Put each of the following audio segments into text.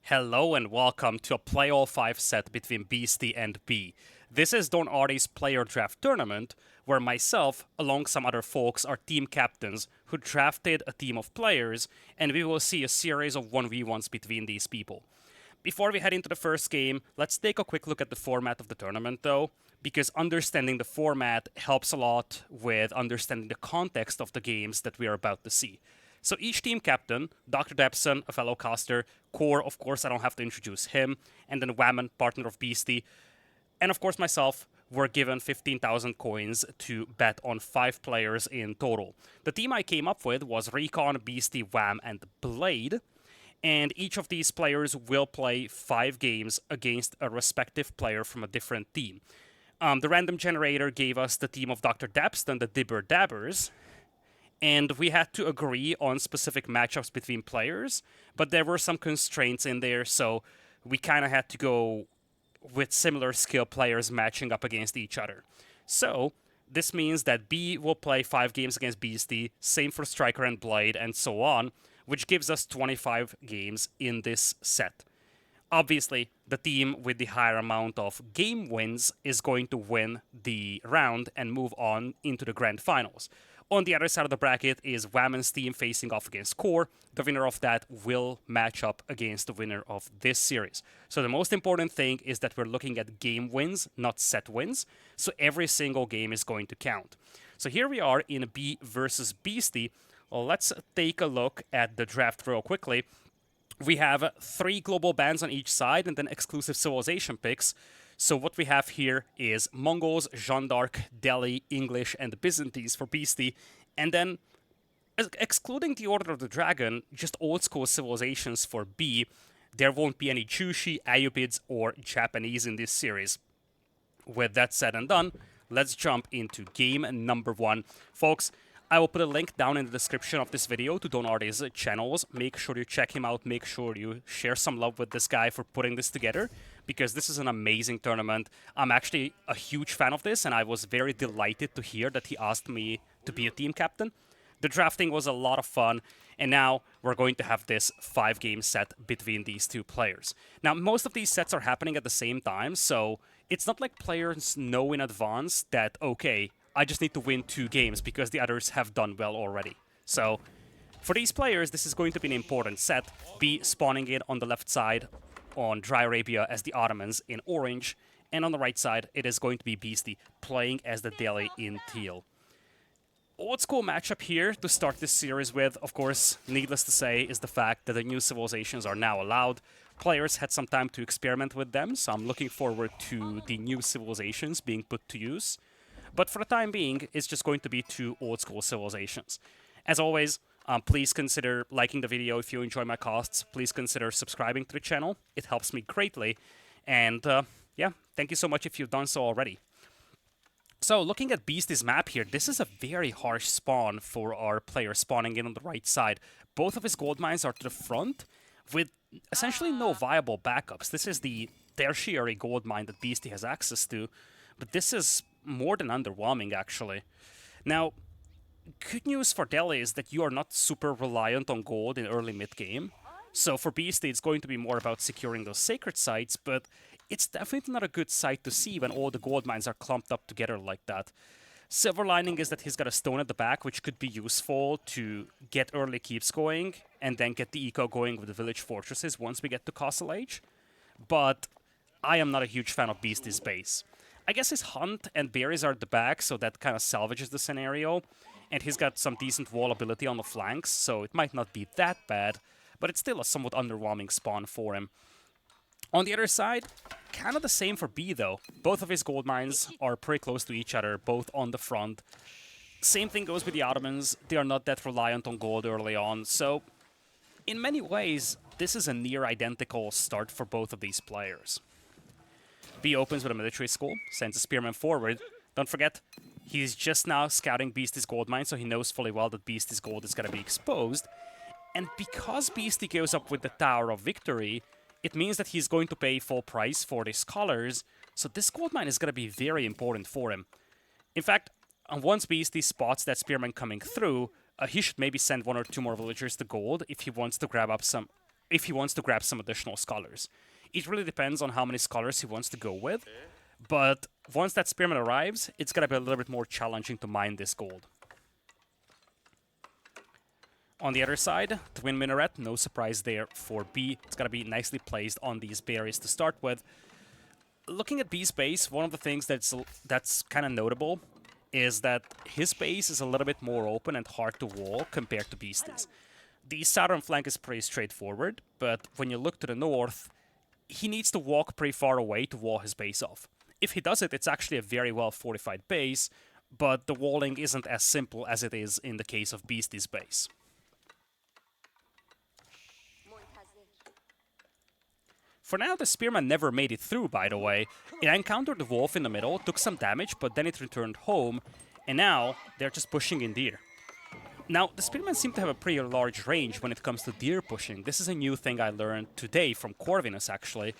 Hello and welcome to a Play All 5 set between Beasty and Bee. This is Don Artie's player draft tournament, where myself, along some other folks, are team captains who drafted a team of players, and we will see a series of 1v1s between these people. Before we head into the first game, let's take a quick look at the format of the tournament though, because understanding the format helps a lot with understanding the context of the games that we are about to see. So each team captain, Dr. Depson, a fellow caster, Core, of course, I don't have to introduce him, and then Whammon, partner of Beastie, and of course myself, were given 15,000 coins to bet on 5 players in total. The team I came up with was Recon, Beastie, Wham, and Blade, and each of these players will play 5 games against a respective player from a different team. The random generator gave us the team of Dr. Dapston, the Dibber Dabbers, and we had to agree on specific matchups between players, but there were some constraints in there, so we kind of had to go with similar skill players matching up against each other. So, this means that B will play 5 games against Beastie, same for Striker and Blade, and so on, which gives us 25 games in this set. Obviously, the team with the higher amount of game wins is going to win the round and move on into the grand finals. On the other side of the bracket is Whammon's team facing off against Core. The winner of that will match up against the winner of this series. So the most important thing is that we're looking at game wins, not set wins. So every single game is going to count. So here we are in B versus Beastie. Well, let's take a look at the draft real quickly. We have 3 global bans on each side and then exclusive civilization picks. So what we have here is Mongols, Jeanne d'Arc, Delhi, English, and Byzantines for Beastie. And then, excluding the Order of the Dragon, just old school civilizations for B. There won't be any Chushi, Ayyubids, or Japanese in this series. With that said and done, let's jump into game number 1. Folks, I will put a link down in the description of this video to Don Artie's channels. Make sure you check him out. Make sure you share some love with this guy for putting this together, because this is an amazing tournament. I'm actually a huge fan of this, and I was very delighted to hear that he asked me to be a team captain. The drafting was a lot of fun, and now we're going to have this 5-game set between these 2 players. Now, most of these sets are happening at the same time, so it's not like players know in advance that, okay, I just need to win 2 games because the others have done well already. So, for these players, this is going to be an important set. B spawning in on the left side on Dry Arabia as the Ottomans in orange, and on the right side, it is going to be Beastie playing as the Delhi in teal. Old school matchup here to start this series with, of course, needless to say, is the fact that the new civilizations are now allowed. Players had some time to experiment with them, so I'm looking forward to the new civilizations being put to use. But for the time being, it's just going to be 2 old school civilizations. As always, please consider liking the video if you enjoy my casts. Please consider subscribing to the channel. It helps me greatly. And yeah, thank you so much if you've done so already. So looking at Beastie's map here, this is a very harsh spawn for our player spawning in on the right side. Both of his gold mines are to the front with essentially no viable backups. This is the tertiary gold mine that Beastie has access to, but this is more than underwhelming, actually. Now, good news for Delhi is that you are not super reliant on gold in early mid-game. So for Beastie, it's going to be more about securing those sacred sites, but it's definitely not a good sight to see when all the gold mines are clumped up together like that. Silver lining is that he's got a stone at the back, which could be useful to get early keeps going, and then get the eco going with the village fortresses once we get to Castle Age. But I am not a huge fan of Beastie's base. I guess his hunt and berries are at the back, so that kind of salvages the scenario. And he's got some decent wall ability on the flanks, so it might not be that bad, but it's still a somewhat underwhelming spawn for him. On the other side, kind of the same for B though. Both of his gold mines are pretty close to each other, both on the front. Same thing goes with the Ottomans. They are not that reliant on gold early on, so in many ways, this is a near identical start for both of these players. B opens with a military school, sends a spearman forward. Don't forget, he's just now scouting Beastie's gold mine, so he knows fully well that Beastie's gold is going to be exposed. And because Beastie goes up with the Tower of Victory, it means that he's going to pay full price for the scholars, so this gold mine is going to be very important for him. In fact, once Beastie spots that spearman coming through, he should maybe send 1 or 2 more villagers to gold if he wants to grab up some if he wants to grab some additional scholars. It really depends on how many scholars he wants to go with, but once that spearman arrives, it's gonna be a little bit more challenging to mine this gold. On the other side, Twin Minaret, no surprise there for B. It's gonna be nicely placed on these berries to start with. Looking at B's base, one of the things that's kind of notable is that his base is a little bit more open and hard to wall compared to Beastie's. The southern flank is pretty straightforward, but when you look to the north, he needs to walk pretty far away to wall his base off. If he does it, it's actually a very well fortified base, but the walling isn't as simple as it is in the case of Beastie's base. For now, the spearman never made it through, by the way. It encountered the wolf in the middle, took some damage, but then it returned home, and now they're just pushing in deer. Now, the spearmen seem to have a pretty large range when it comes to deer pushing. This is a new thing I learned today from Corvinus, actually.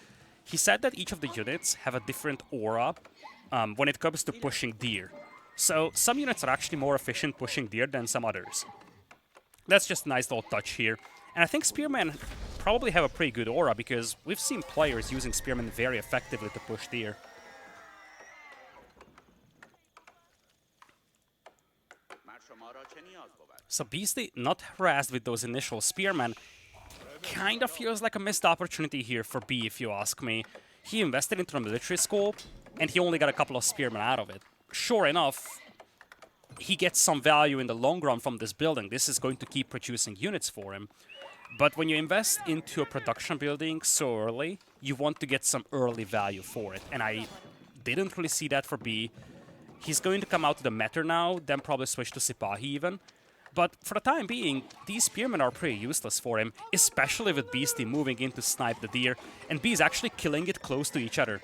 He said that each of the units have a different aura when it comes to pushing deer. So, some units are actually more efficient pushing deer than some others. That's just a nice little touch here. And I think spearmen probably have a pretty good aura, because we've seen players using spearmen very effectively to push deer. So Beastie, not harassed with those initial spearmen, kind of feels like a missed opportunity here for B, if you ask me. He invested into the military school, and he only got a couple of spearmen out of it. Sure enough, he gets some value in the long run from this building. This is going to keep producing units for him. But when you invest into a production building so early, you want to get some early value for it. And I didn't really see that for B. He's going to come out to the Meter now, then probably switch to Sipahi even. But for the time being, these spearmen are pretty useless for him, especially with Beastie moving in to snipe the deer, and B is actually killing it close to each other.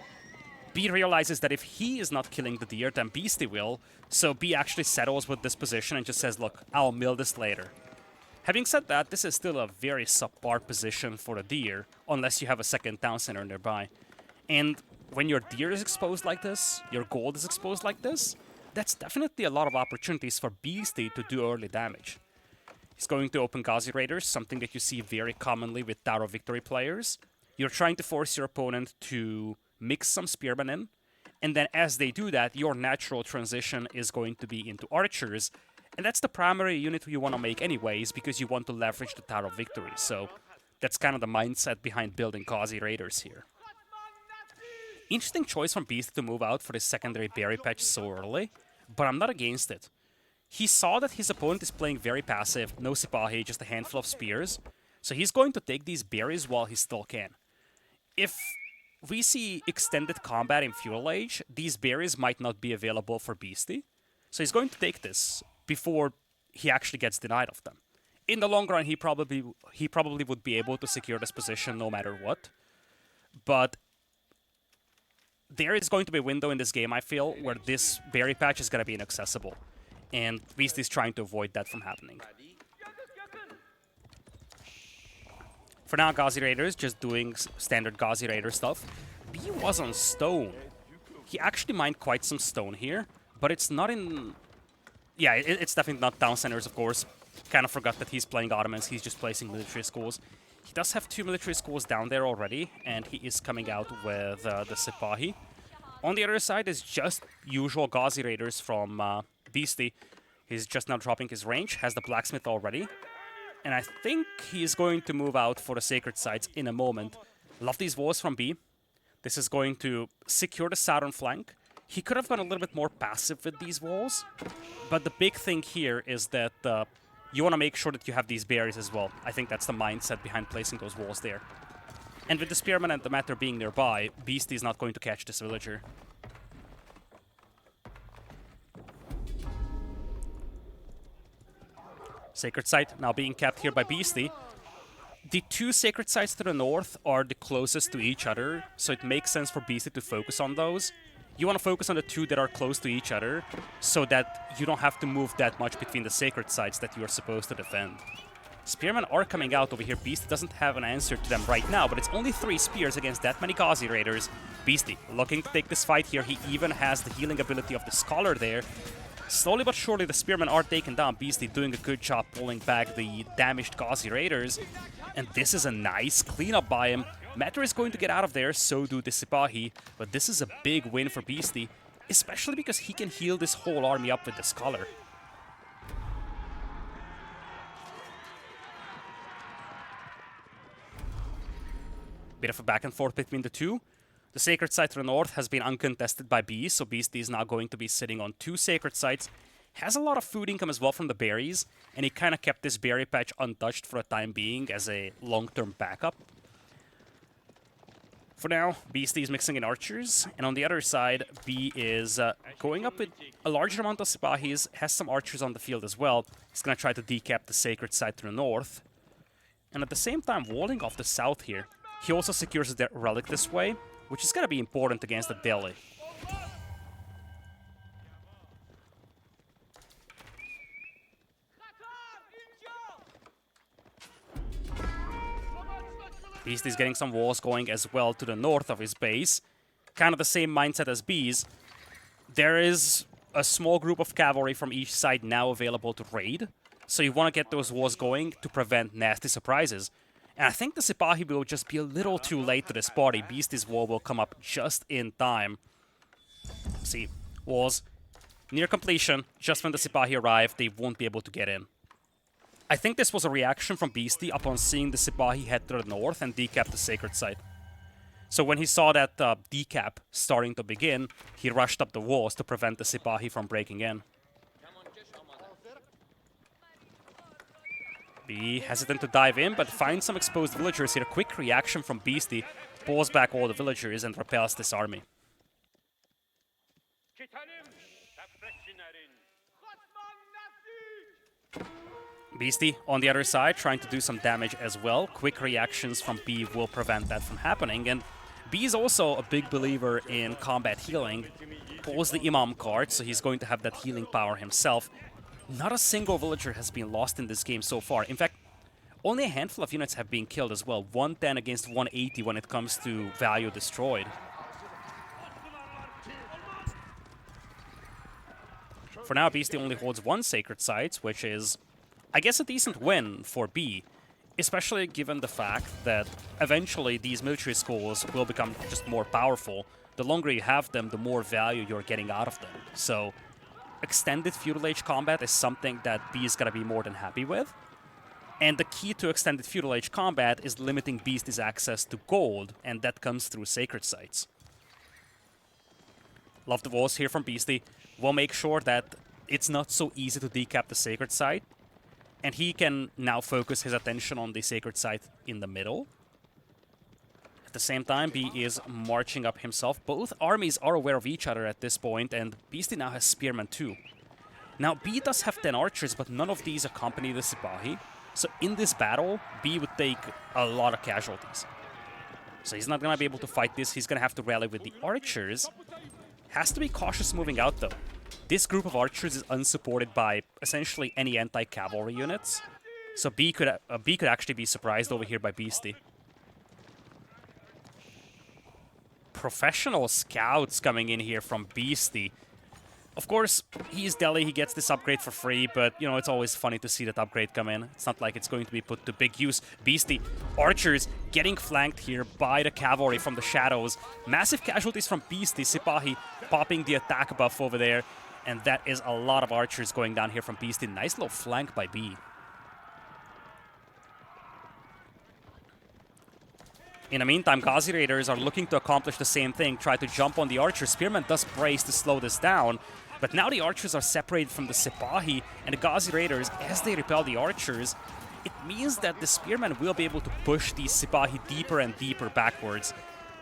B realizes that if he is not killing the deer, then Beastie will, so B actually settles with this position and just says, look, I'll mill this later. Having said that, this is still a very subpar position for the deer, unless you have a second town center nearby. And when your deer is exposed like this, your gold is exposed like this, that's definitely a lot of opportunities for Beastie to do early damage. He's going to open Ghazi Raiders, something that you see very commonly with Tower of Victory players. You're trying to force your opponent to mix some spearmen in, and then as they do that, your natural transition is going to be into archers. And that's the primary unit you want to make anyways, because you want to leverage the Tower of Victory. So that's kind of the mindset behind building Ghazi Raiders here. Interesting choice from Beast to move out for this secondary berry patch so early, but I'm not against it. He saw that his opponent is playing very passive, no Sipahi, just a handful of spears, so he's going to take these berries while he still can. If we see extended combat in Feudal Age, these berries might not be available for Beastie, so he's going to take this before he actually gets denied of them. In the long run, he probably would be able to secure this position no matter what. But there is going to be a window in this game, I feel, where this berry patch is going to be inaccessible. And Beastie is trying to avoid that from happening. For now, Ghazi Raiders just doing standard Ghazi Raider stuff. B was on stone. He actually mined quite some stone here, but it's not in... Yeah, it's definitely not town centers, of course. Kind of forgot that he's playing Ottomans, he's just placing military schools. He does have 2 military schools down there already, and he is coming out with the Sipahi. On the other side is just usual Ghazi Raiders from Beastie. He's just now dropping his range, has the blacksmith already. And I think he's going to move out for the sacred sites in a moment. Love these walls from B. This is going to secure the southern flank. He could have gone a little bit more passive with these walls, but the big thing here is that you want to make sure that you have these berries as well. I think that's the mindset behind placing those walls there. And with the spearman and the matter being nearby, Beastie is not going to catch this villager. Sacred site now being kept here by Beastie. The 2 sacred sites to the north are the closest to each other, so it makes sense for Beastie to focus on those. You want to focus on the 2 that are close to each other, so that you don't have to move that much between the sacred sites that you are supposed to defend. Spearmen are coming out over here. Beastie doesn't have an answer to them right now, but it's only 3 spears against that many Ghazi Raiders. Beastie looking to take this fight here. He even has the healing ability of the Scholar there. Slowly but surely, the Spearmen are taken down. Beastie doing a good job pulling back the damaged Ghazi Raiders. And this is a nice cleanup by him. Matter is going to get out of there, so do the Sipahi. But this is a big win for Beastie, especially because he can heal this whole army up with the Scholar. Bit of a back and forth between the two. The Sacred Site to the north has been uncontested by Bee, so Beastie is now going to be sitting on 2 Sacred Sites. Has a lot of food income as well from the berries, and he kind of kept this berry patch untouched for the time being as a long-term backup. For now, Beastie is mixing in archers, and on the other side, Bee is going up with a larger amount of Sipahis, has some archers on the field as well. He's going to try to decap the Sacred Site to the north, and at the same time walling off the south here. He also secures the relic this way, which is going to be important against the Delhi. Beastie's getting some walls going as well to the north of his base. Kind of the same mindset as Bees. There is a small group of cavalry from each side now available to raid, so you want to get those walls going to prevent nasty surprises. And I think the Sipahi will just be a little too late to this party. Beastie's wall will come up just in time. See, walls near completion. Just when the Sipahi arrive, they won't be able to get in. I think this was a reaction from Beastie upon seeing the Sipahi head to the north and decap the Sacred Site. So when he saw that decap starting to begin, he rushed up the walls to prevent the Sipahi from breaking in. Bee hesitant to dive in, but finds some exposed villagers here. A quick reaction from Beastie, pulls back all the villagers and repels this army. Beastie on the other side trying to do some damage as well. Quick reactions from Bee will prevent that from happening. And Bee is also a big believer in combat healing. Pulls the Imam card, so he's going to have that healing power himself. Not a single villager has been lost in this game so far. In fact, only a handful of units have been killed as well. 110 against 180 when it comes to value destroyed. For now, Beastie only holds 1 Sacred Site, which is, I guess, a decent win for Bee, especially given the fact that eventually these military schools will become just more powerful. The longer you have them, the more value you're getting out of them. So extended Feudal Age combat is something that Bee is going to be more than happy with. And the key to extended Feudal Age combat is limiting Beastie's access to gold, and that comes through Sacred Sites. Love the walls here from Beastie. We'll make sure that it's not so easy to decap the Sacred Site, and he can now focus his attention on the Sacred Site in the middle. At the same time, Bee is marching up himself. Both armies are aware of each other at this point, and Beastie now has Spearmen too. Now, Bee does have 10 archers, but none of these accompany the Sipahi. So in this battle, Bee would take a lot of casualties. So he's not going to be able to fight this. He's going to have to rally with the archers. Has to be cautious moving out, though. This group of archers is unsupported by essentially any anti-cavalry units. So Bee could actually be surprised over here by Beastie. Professional scouts coming in here from Beastie. Of course, he's Delhi, he gets this upgrade for free, but, you know, it's always funny to see that upgrade come in. It's not like it's going to be put to big use. Beastie, archers getting flanked here by the cavalry from the shadows. Massive casualties from Beastie, Sipahi popping the attack buff over there. And that is a lot of archers going down here from Beastie. Nice little flank by Bee. In the meantime, Ghazi Raiders are looking to accomplish the same thing, try to jump on the archer. Spearman does brace to slow this down, but now the archers are separated from the Sipahi, and the Ghazi Raiders, as they repel the archers, it means that the Spearmen will be able to push these Sipahi deeper and deeper backwards.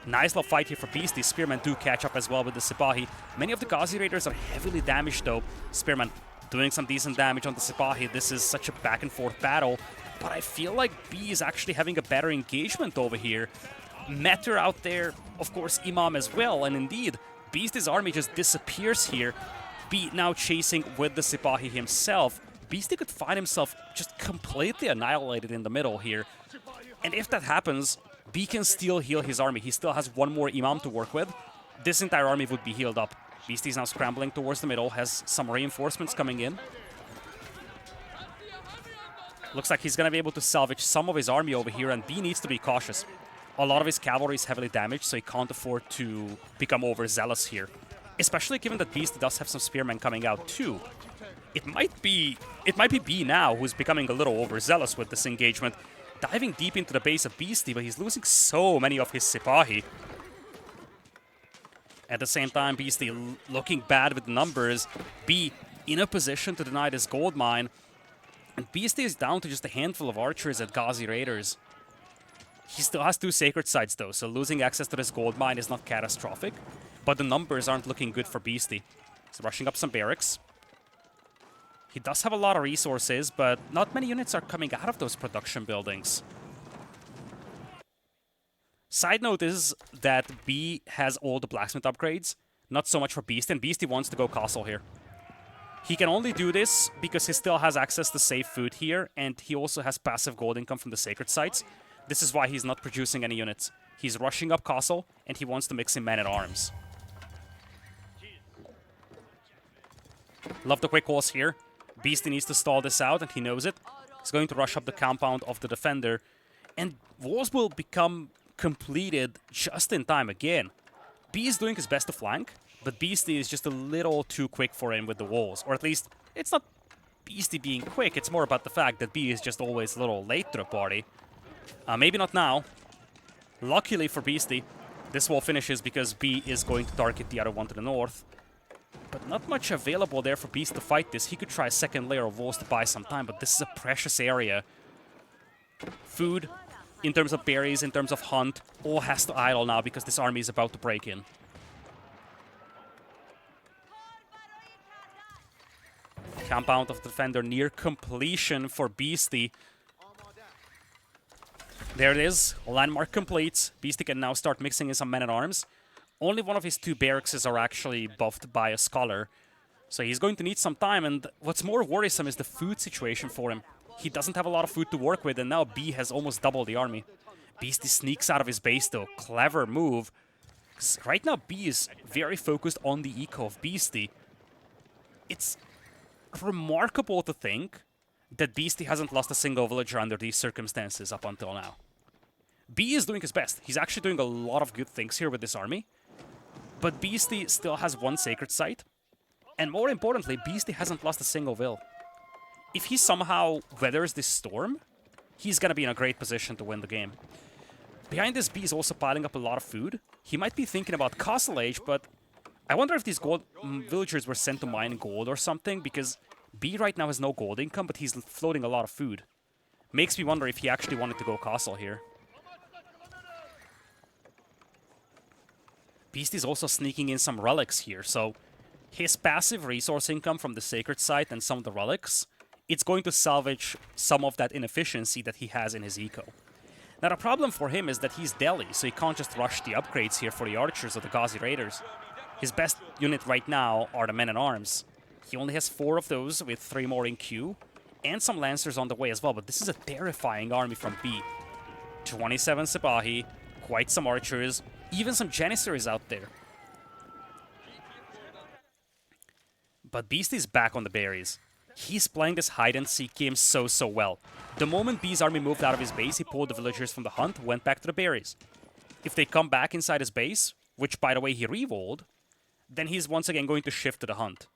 Nice little fight here for Beastie. Spearmen do catch up as well with the Sipahi. Many of the Ghazi Raiders are heavily damaged though. Spearmen doing some decent damage on the Sipahi. This is such a back and forth battle. But I feel like Bee is actually having a better engagement over here. Meter out there, of course, Imam as well, and indeed, Beastie's army just disappears here. Bee now chasing with the Sipahi himself. Beastie could find himself just completely annihilated in the middle here. And if that happens, Bee can still heal his army. He still has one more Imam to work with. This entire army would be healed up. Beastie's now scrambling towards the middle, has some reinforcements coming in. Looks like he's going to be able to salvage some of his army over here, and Bee needs to be cautious. A lot of his cavalry is heavily damaged, so he can't afford to become overzealous here. Especially given that Beastie does have some spearmen coming out too. It might be Bee now who's becoming a little overzealous with this engagement. Diving deep into the base of Beastie, but he's losing so many of his Sipahi. At the same time, Beastie looking bad with the numbers. Bee in a position to deny this gold mine. And Beastie is down to just a handful of archers at Ghazi Raiders. He still has 2 sacred sites though, so losing access to this gold mine is not catastrophic. But the numbers aren't looking good for Beastie. He's rushing up some barracks. He does have a lot of resources, but not many units are coming out of those production buildings. Side note is that B has all the blacksmith upgrades. Not so much for Beastie, and Beastie wants to go castle here. He can only do this because he still has access to safe food here, and he also has passive gold income from the sacred sites. This is why he's not producing any units. He's rushing up castle, and he wants to mix in men-at-arms. Love the quick walls here. Beastie needs to stall this out, and he knows it. He's going to rush up the compound of the defender, and walls will become completed just in time again. B is doing his best to flank, but Beastie is just a little too quick for him with the walls. Or at least, it's not Beastie being quick, it's more about the fact that B is just always a little late to the party. Maybe not now. Luckily for Beastie, this wall finishes because B is going to target the other one to the north. But not much available there for Beast to fight this. He could try a second layer of walls to buy some time, but this is a precious area. Food, in terms of berries, in terms of hunt, all has to idle now because this army is about to break in. Compound of Defender near completion for Beastie. There it is, landmark complete. Beastie can now start mixing in some men-at-arms. Only one of his 2 barracks are actually buffed by a scholar. So he's going to need some time, and what's more worrisome is the food situation for him. He doesn't have a lot of food to work with, and now B has almost doubled the army. Beastie sneaks out of his base though, clever move. Right now B is very focused on the eco of Beastie. It's remarkable to think that Beastie hasn't lost a single villager under these circumstances up until now. B is doing his best. He's actually doing a lot of good things here with this army. But Beastie still has 1 sacred site. And more importantly, Beastie hasn't lost a single vill. If he somehow weathers this storm, he's gonna be in a great position to win the game. Behind this, B is also piling up a lot of food. He might be thinking about Castle Age, but I wonder if these gold villagers were sent to mine gold or something, because B right now has no gold income, but he's floating a lot of food. Makes me wonder if he actually wanted to go castle here. Beastie's also sneaking in some relics here, so his passive resource income from the sacred site and some of the relics, it's going to salvage some of that inefficiency that he has in his eco. Now the problem for him is that he's Delhi, so he can't just rush the upgrades here for the archers or the Ghazi Raiders. His best unit right now are the men-at-arms. He only has 4 of those with 3 more in queue, and some lancers on the way as well, but this is a terrifying army from B. 27 Sipahi, quite some archers, even some Janissaries out there. But Beastie's back on the berries. He's playing this hide-and-seek game so well. The moment B's army moved out of his base, he pulled the villagers from the hunt, went back to the berries. If they come back inside his base, which by the way he re-walled, then he's once again going to shift to the hunt.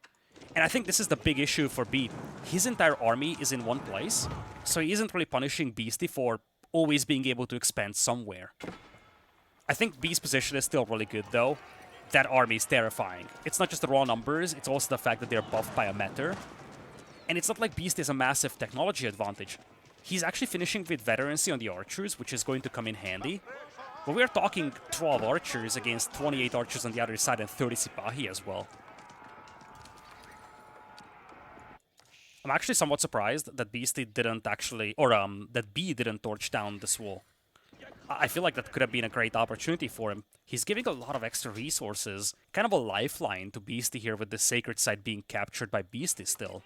And I think this is the big issue for B. His entire army is in one place, so he isn't really punishing Beastie for always being able to expand somewhere. I think B's position is still really good, though. That army is terrifying. It's not just the raw numbers, it's also the fact that they're buffed by a meter. And it's not like Beast has a massive technology advantage. He's actually finishing with veterancy on the archers, which is going to come in handy. But we're talking 12 archers against 28 archers on the other side and 30 Sipahi as well. I'm actually somewhat surprised that Beastie didn't actually, or that B didn't torch down this wall. I feel like that could have been a great opportunity for him. He's giving a lot of extra resources, kind of a lifeline to Beastie here with the sacred site being captured by Beastie still.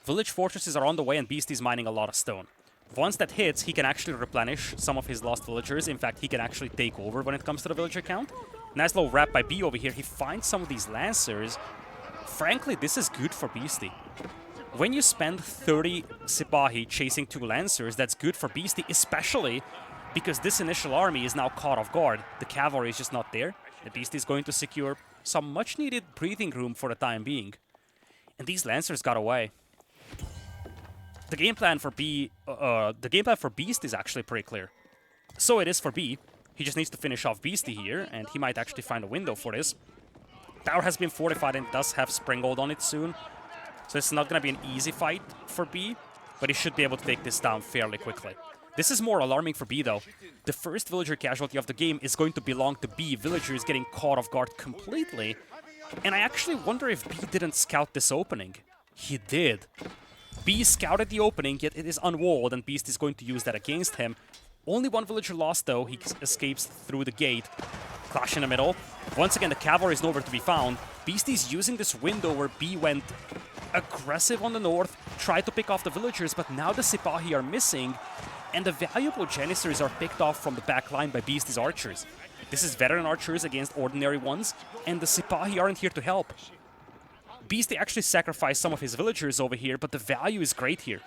Village fortresses are on the way and Beastie's mining a lot of stone. Once that hits, he can actually replenish some of his lost villagers. In fact, he can actually take over when it comes to the villager count. Nice little wrap by B over here. He finds some of these Lancers. Frankly, this is good for Beasty. When you spend 30 Sipahi chasing 2 Lancers, that's good for Beasty, especially because this initial army is now caught off guard. The cavalry is just not there. The Beasty is going to secure some much-needed breathing room for the time being. And these Lancers got away. The game plan for Beast is actually pretty clear. So it is for B. He just needs to finish off Beasty here, and he might actually find a window for this. Tower has been fortified and does have Springgold on it soon. So it's not going to be an easy fight for B, but he should be able to take this down fairly quickly. This is more alarming for B, though. The first villager casualty of the game is going to belong to B. Villagers getting caught off guard completely. And I actually wonder if B didn't scout this opening. He did. B scouted the opening, yet it is unwalled, and Beast is going to use that against him. Only one villager lost, though. He escapes through the gate. Clash in the middle. Once again, the cavalry is nowhere to be found. Beast is using this window where B went aggressive on the north, tried to pick off the villagers, but now the Sipahi are missing, and the valuable Janissaries are picked off from the back line by Beast's archers. This is veteran archers against ordinary ones, and the Sipahi aren't here to help. Beasty actually sacrificed some of his villagers over here, but the value is great here.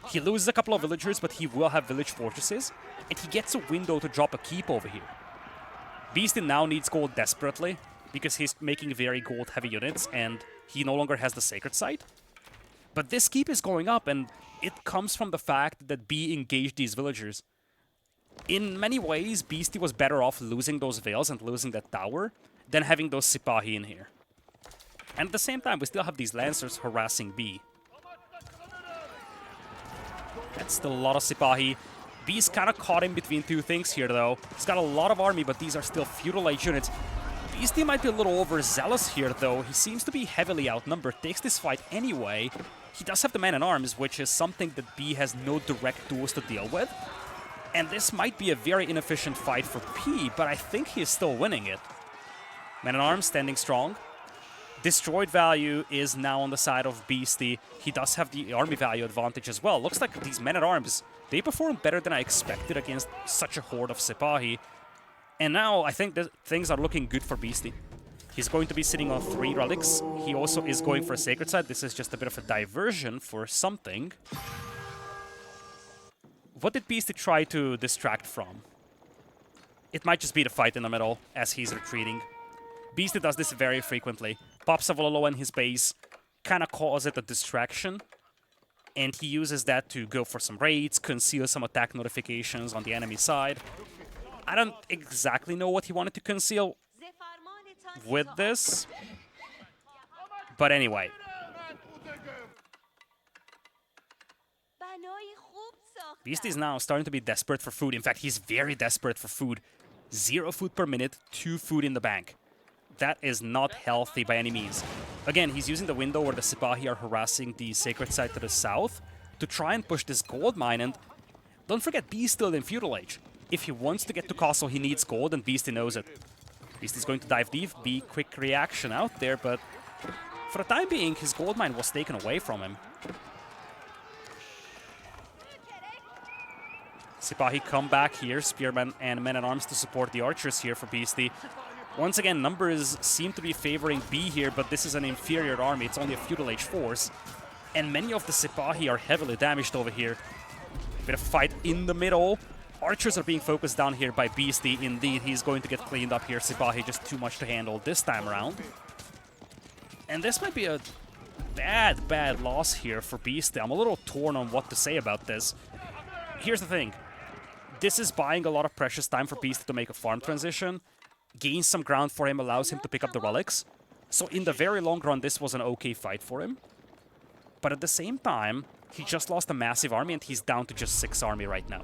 He loses a couple of villagers, but he will have village fortresses, and he gets a window to drop a keep over here. Beasty now needs gold desperately, because he's making very gold-heavy units, and he no longer has the sacred site. But this keep is going up, and it comes from the fact that B engaged these villagers. In many ways, Beasty was better off losing those veils and losing that tower than having those Sipahi in here. And at the same time, we still have these Lancers harassing B. That's still a lot of Sipahi. B's kind of caught in between two things here, though. He's got a lot of army, but these are still feudal age units. Beasty might be a little overzealous here, though. He seems to be heavily outnumbered, takes this fight anyway. He does have the man-at-arms, which is something that B has no direct tools to deal with. And this might be a very inefficient fight for P, but I think he is still winning it. Man-at-arms standing strong. Destroyed value is now on the side of Beasty. He does have the army value advantage as well. Looks like these men-at-arms, they perform better than I expected against such a horde of Sipahi. And now I think that things are looking good for Beasty. He's going to be sitting on 3 relics. He also is going for a sacred site. This is just a bit of a diversion for something. What did Beasty try to distract from? It might just be the fight in the middle as he's retreating. Beasty does this very frequently. Pops a Vololo in his base, kind of calls it a distraction, and he uses that to go for some raids, conceal some attack notifications on the enemy side. I don't exactly know what he wanted to conceal with this, but anyway. Beasty is now starting to be desperate for food. In fact, he's very desperate for food. 0 food per minute, 2 food in the bank. That is not healthy by any means. Again, he's using the window where the Sipahi are harassing the sacred site to the south to try and push this gold mine, and don't forget, B is still in Feudal Age. If he wants to get to Castle, he needs gold, and Beasty knows it. Beasty's going to dive deep, B, quick reaction out there, but for the time being, his gold mine was taken away from him. Sipahi come back here, Spearmen and Men-at-Arms to support the archers here for Beasty. Once again, numbers seem to be favoring B here, but this is an inferior army. It's only a Feudal Age force. And many of the Sipahi are heavily damaged over here. Bit of fight in the middle. Archers are being focused down here by Beasty. Indeed, he's going to get cleaned up here. Sipahi just too much to handle this time around. And this might be a bad loss here for Beasty. I'm a little torn on what to say about this. Here's the thing. This is buying a lot of precious time for Beasty to make a farm transition. Gains some ground for him, allows him to pick up the relics. So in the very long run, this was an okay fight for him. But at the same time, he just lost a massive army and he's down to just 6 army right now.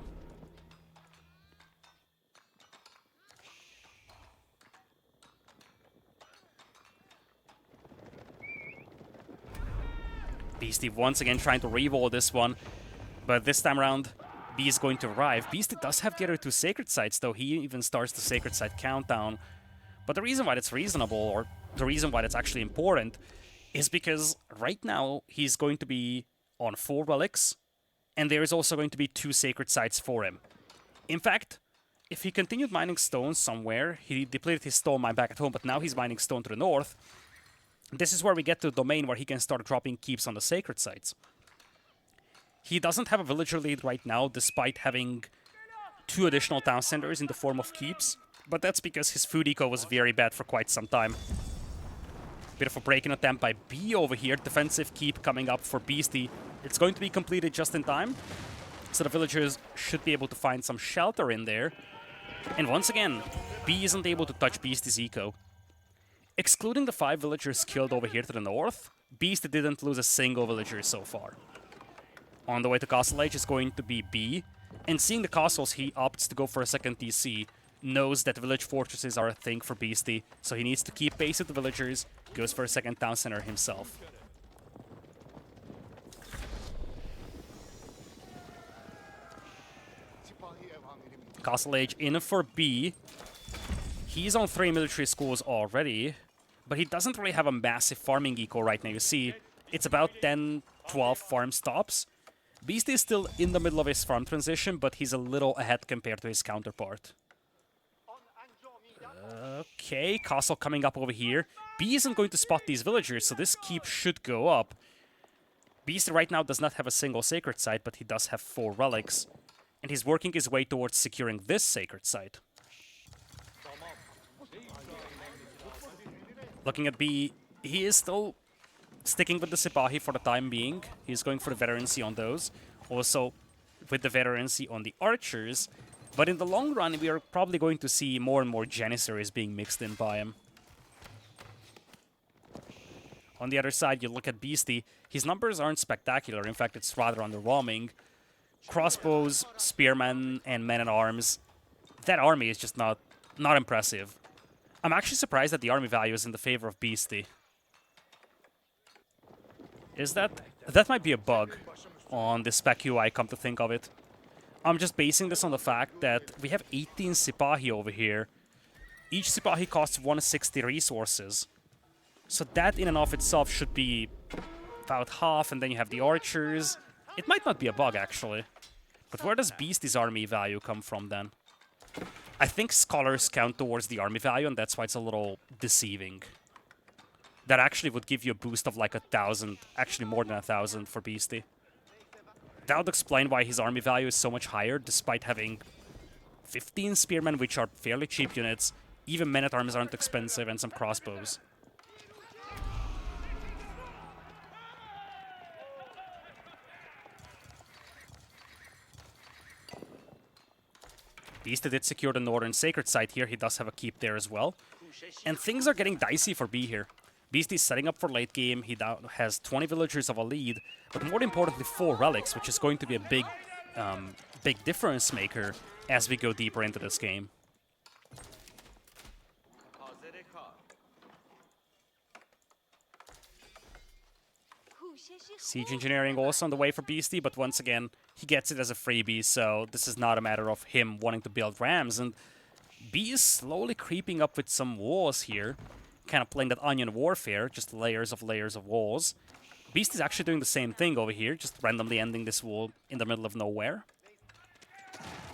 Beasty once again trying to reroll this one. But this time around, B is going to arrive. Beasty does have the other 2 sacred sites, though. He even starts the sacred site countdown. But the reason why that's reasonable, or the reason why that's actually important, is because right now he's going to be on 4 relics, And there is also going to be 2 sacred sites for him. In fact, if he continued mining stone somewhere, he depleted his stone mine back at home, but now he's mining stone to the north. This is where we get to the domain where he can start dropping keeps on the sacred sites. He doesn't have a villager lead right now, despite having 2 additional town centers in the form of keeps, but that's because his food eco was very bad for quite some time. Bit of a break-in attempt by Bee over here, defensive keep coming up for Beasty. It's going to be completed just in time, so the villagers should be able to find some shelter in there. And once again, Bee isn't able to touch Beasty's eco. Excluding the 5 villagers killed over here to the north, Beasty didn't lose a single villager so far. On the way to Castle Age is going to be Bee, and seeing the castles, he opts to go for a second TC, knows that village fortresses are a thing for Beasty, so he needs to keep pace with the villagers, goes for a second town center himself. Castle Age in for B. He's on 3 military schools already, but he doesn't really have a massive farming eco right now. You see, it's about 10, 12 farm stops. Beasty is still in the middle of his farm transition, but he's a little ahead compared to his counterpart. Okay, castle coming up over here. B isn't going to spot these villagers, so this keep should go up. Beasty right now does not have a single sacred site, but he does have 4 relics. And he's working his way towards securing this sacred site. Looking at B, he is still sticking with the Sipahi for the time being. He's going for the veterancy on those. Also, with the veterancy on the archers. But in the long run, we are probably going to see more and more Janissaries being mixed in by him. On the other side, you look at Beasty. His numbers aren't spectacular. In fact, it's rather underwhelming. Crossbows, spearmen, and men-at-arms. That army is just not impressive. I'm actually surprised that the army value is in the favor of Beasty. Is that... That might be a bug on the spec UI, come to think of it. I'm just basing this on the fact that we have 18 Sipahi over here. Each Sipahi costs 160 resources. So that in and of itself should be about half, and then you have the archers. It might not be a bug, actually. But where does Beasty's army value come from, then? I think scholars count towards the army value, and that's why it's a little deceiving. That actually would give you a boost of like 1,000, actually more than 1,000 for Beasty. That would explain why his army value is so much higher, despite having 15 spearmen, which are fairly cheap units. Even men-at-arms aren't expensive, and some crossbows. Beasty did secure the northern sacred site here. He does have a keep there as well. And things are getting dicey for B here. Beasty's setting up for late game. He now has 20 villagers of a lead, but more importantly 4 relics, which is going to be a big difference maker as we go deeper into this game. Siege engineering also on the way for Beasty, but once again, he gets it as a freebie, so this is not a matter of him wanting to build rams. And B is slowly creeping up with some walls here, kind of playing that onion warfare, just layers of walls. Beast is actually doing the same thing over here, just randomly ending this wall in the middle of nowhere.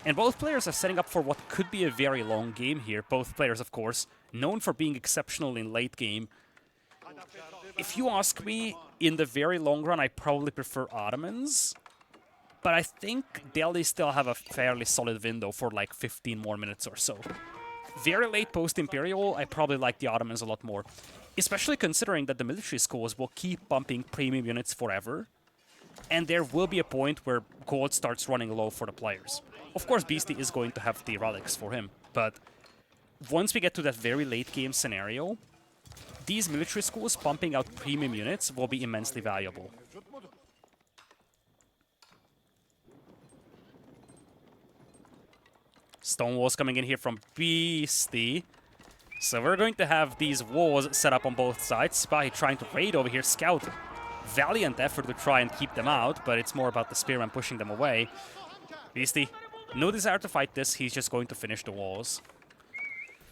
And both players are setting up for what could be a very long game here. Both players, of course, known for being exceptional in late game. If you ask me, in the very long run, I probably prefer Ottomans. But I think Delhi still have a fairly solid window for like 15 more minutes or so. Very late post-Imperial, I probably like the Ottomans a lot more. Especially considering that the military schools will keep pumping premium units forever. And there will be a point where gold starts running low for the players. Of course, Beasty is going to have the relics for him. But once we get to that very late game scenario, these military schools pumping out premium units will be immensely valuable. Stone walls coming in here from Beasty. So we're going to have these walls set up on both sides. Spy trying to raid over here. Scout, valiant effort to try and keep them out, but it's more about the spearman pushing them away. Beasty, no desire to fight this. He's just going to finish the walls.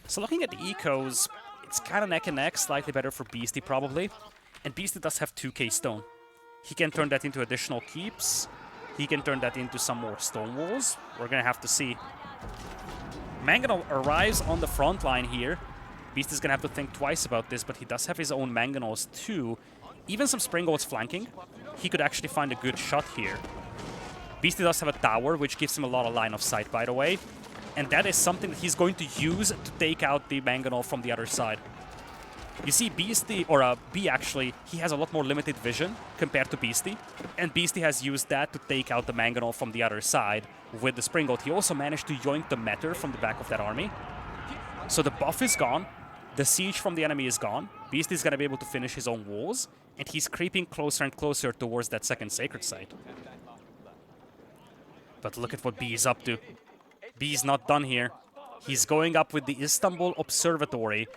So looking at the ecos, it's kind of neck and neck, slightly better for Beasty probably. And Beasty does have 2k stone. He can turn that into additional keeps. he can turn that into some more stone walls. We're gonna have to see. Mangonel arrives on the front line here. Beast is gonna have to think twice about this, but he does have his own Mangonels too. Even some Springolds flanking. He could actually find a good shot here. Beastie does have a tower, which gives him a lot of line of sight, by the way. And that is something that he's going to use to take out the Mangonel from the other side. You see, Beastie, or Bee actually, he has a lot more limited vision compared to Beastie. And Beastie has used that to take out the Mangonel from the other side with the Springald. He also managed to yoink the Matter from the back of that army. So the buff is gone. The siege from the enemy is gone. Beastie is going to be able to finish his own walls. And he's creeping closer and closer towards that second sacred site. But look at what Bee is up to. Bee's not done here. He's going up with the Istanbul Observatory.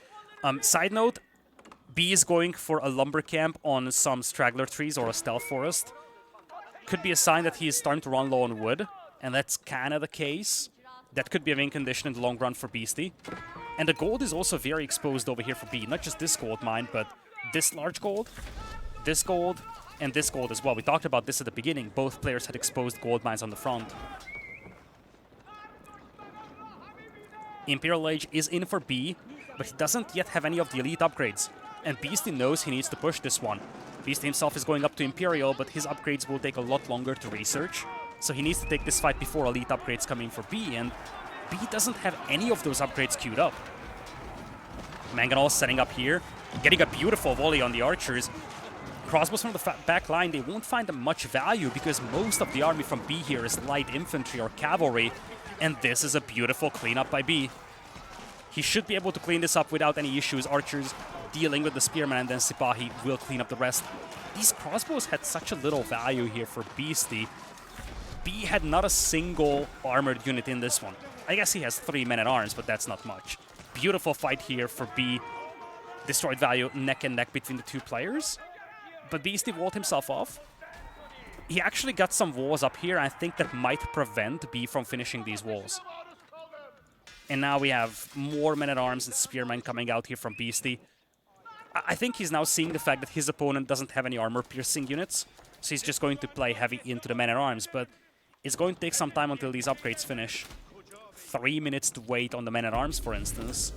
Side note, Bee is going for a lumber camp on some straggler trees or a stealth forest. Could be a sign that he is starting to run low on wood, and that's kind of the case. That could be a win condition in the long run for Beastie. And the gold is also very exposed over here for Bee. Not just this gold mine, but this large gold, this gold, and this gold as well. We talked about this at the beginning. Both players had exposed gold mines on the front. Imperial Age is in for Bee, but he doesn't yet have any of the elite upgrades. And Beastie knows he needs to push this one. Beastie himself is going up to Imperial, but his upgrades will take a lot longer to research. So he needs to take this fight before elite upgrades come in for Bee, and Bee doesn't have any of those upgrades queued up. Mangonel setting up here, getting a beautiful volley on the archers. Crossbows from the back line, they won't find much value because most of the army from Bee here is light infantry or cavalry, and this is a beautiful cleanup by Bee. He should be able to clean this up without any issues. Archers dealing with the spearmen, and then Sipahi will clean up the rest. These crossbows had such a little value here for Beastie. Bee had not a single armored unit in this one. I guess he has 3 men-at-arms, but that's not much. Beautiful fight here for Bee. Destroyed value neck and neck between the two players. But Beastie walled himself off. He actually got some walls up here. I think that might prevent Bee from finishing these walls. And now we have more men-at-arms and spearmen coming out here from Beastie. I think he's now seeing the fact that his opponent doesn't have any armor-piercing units. So he's just going to play heavy into the men-at-arms. But it's going to take some time until these upgrades finish. 3 minutes to wait on the men-at-arms, for instance.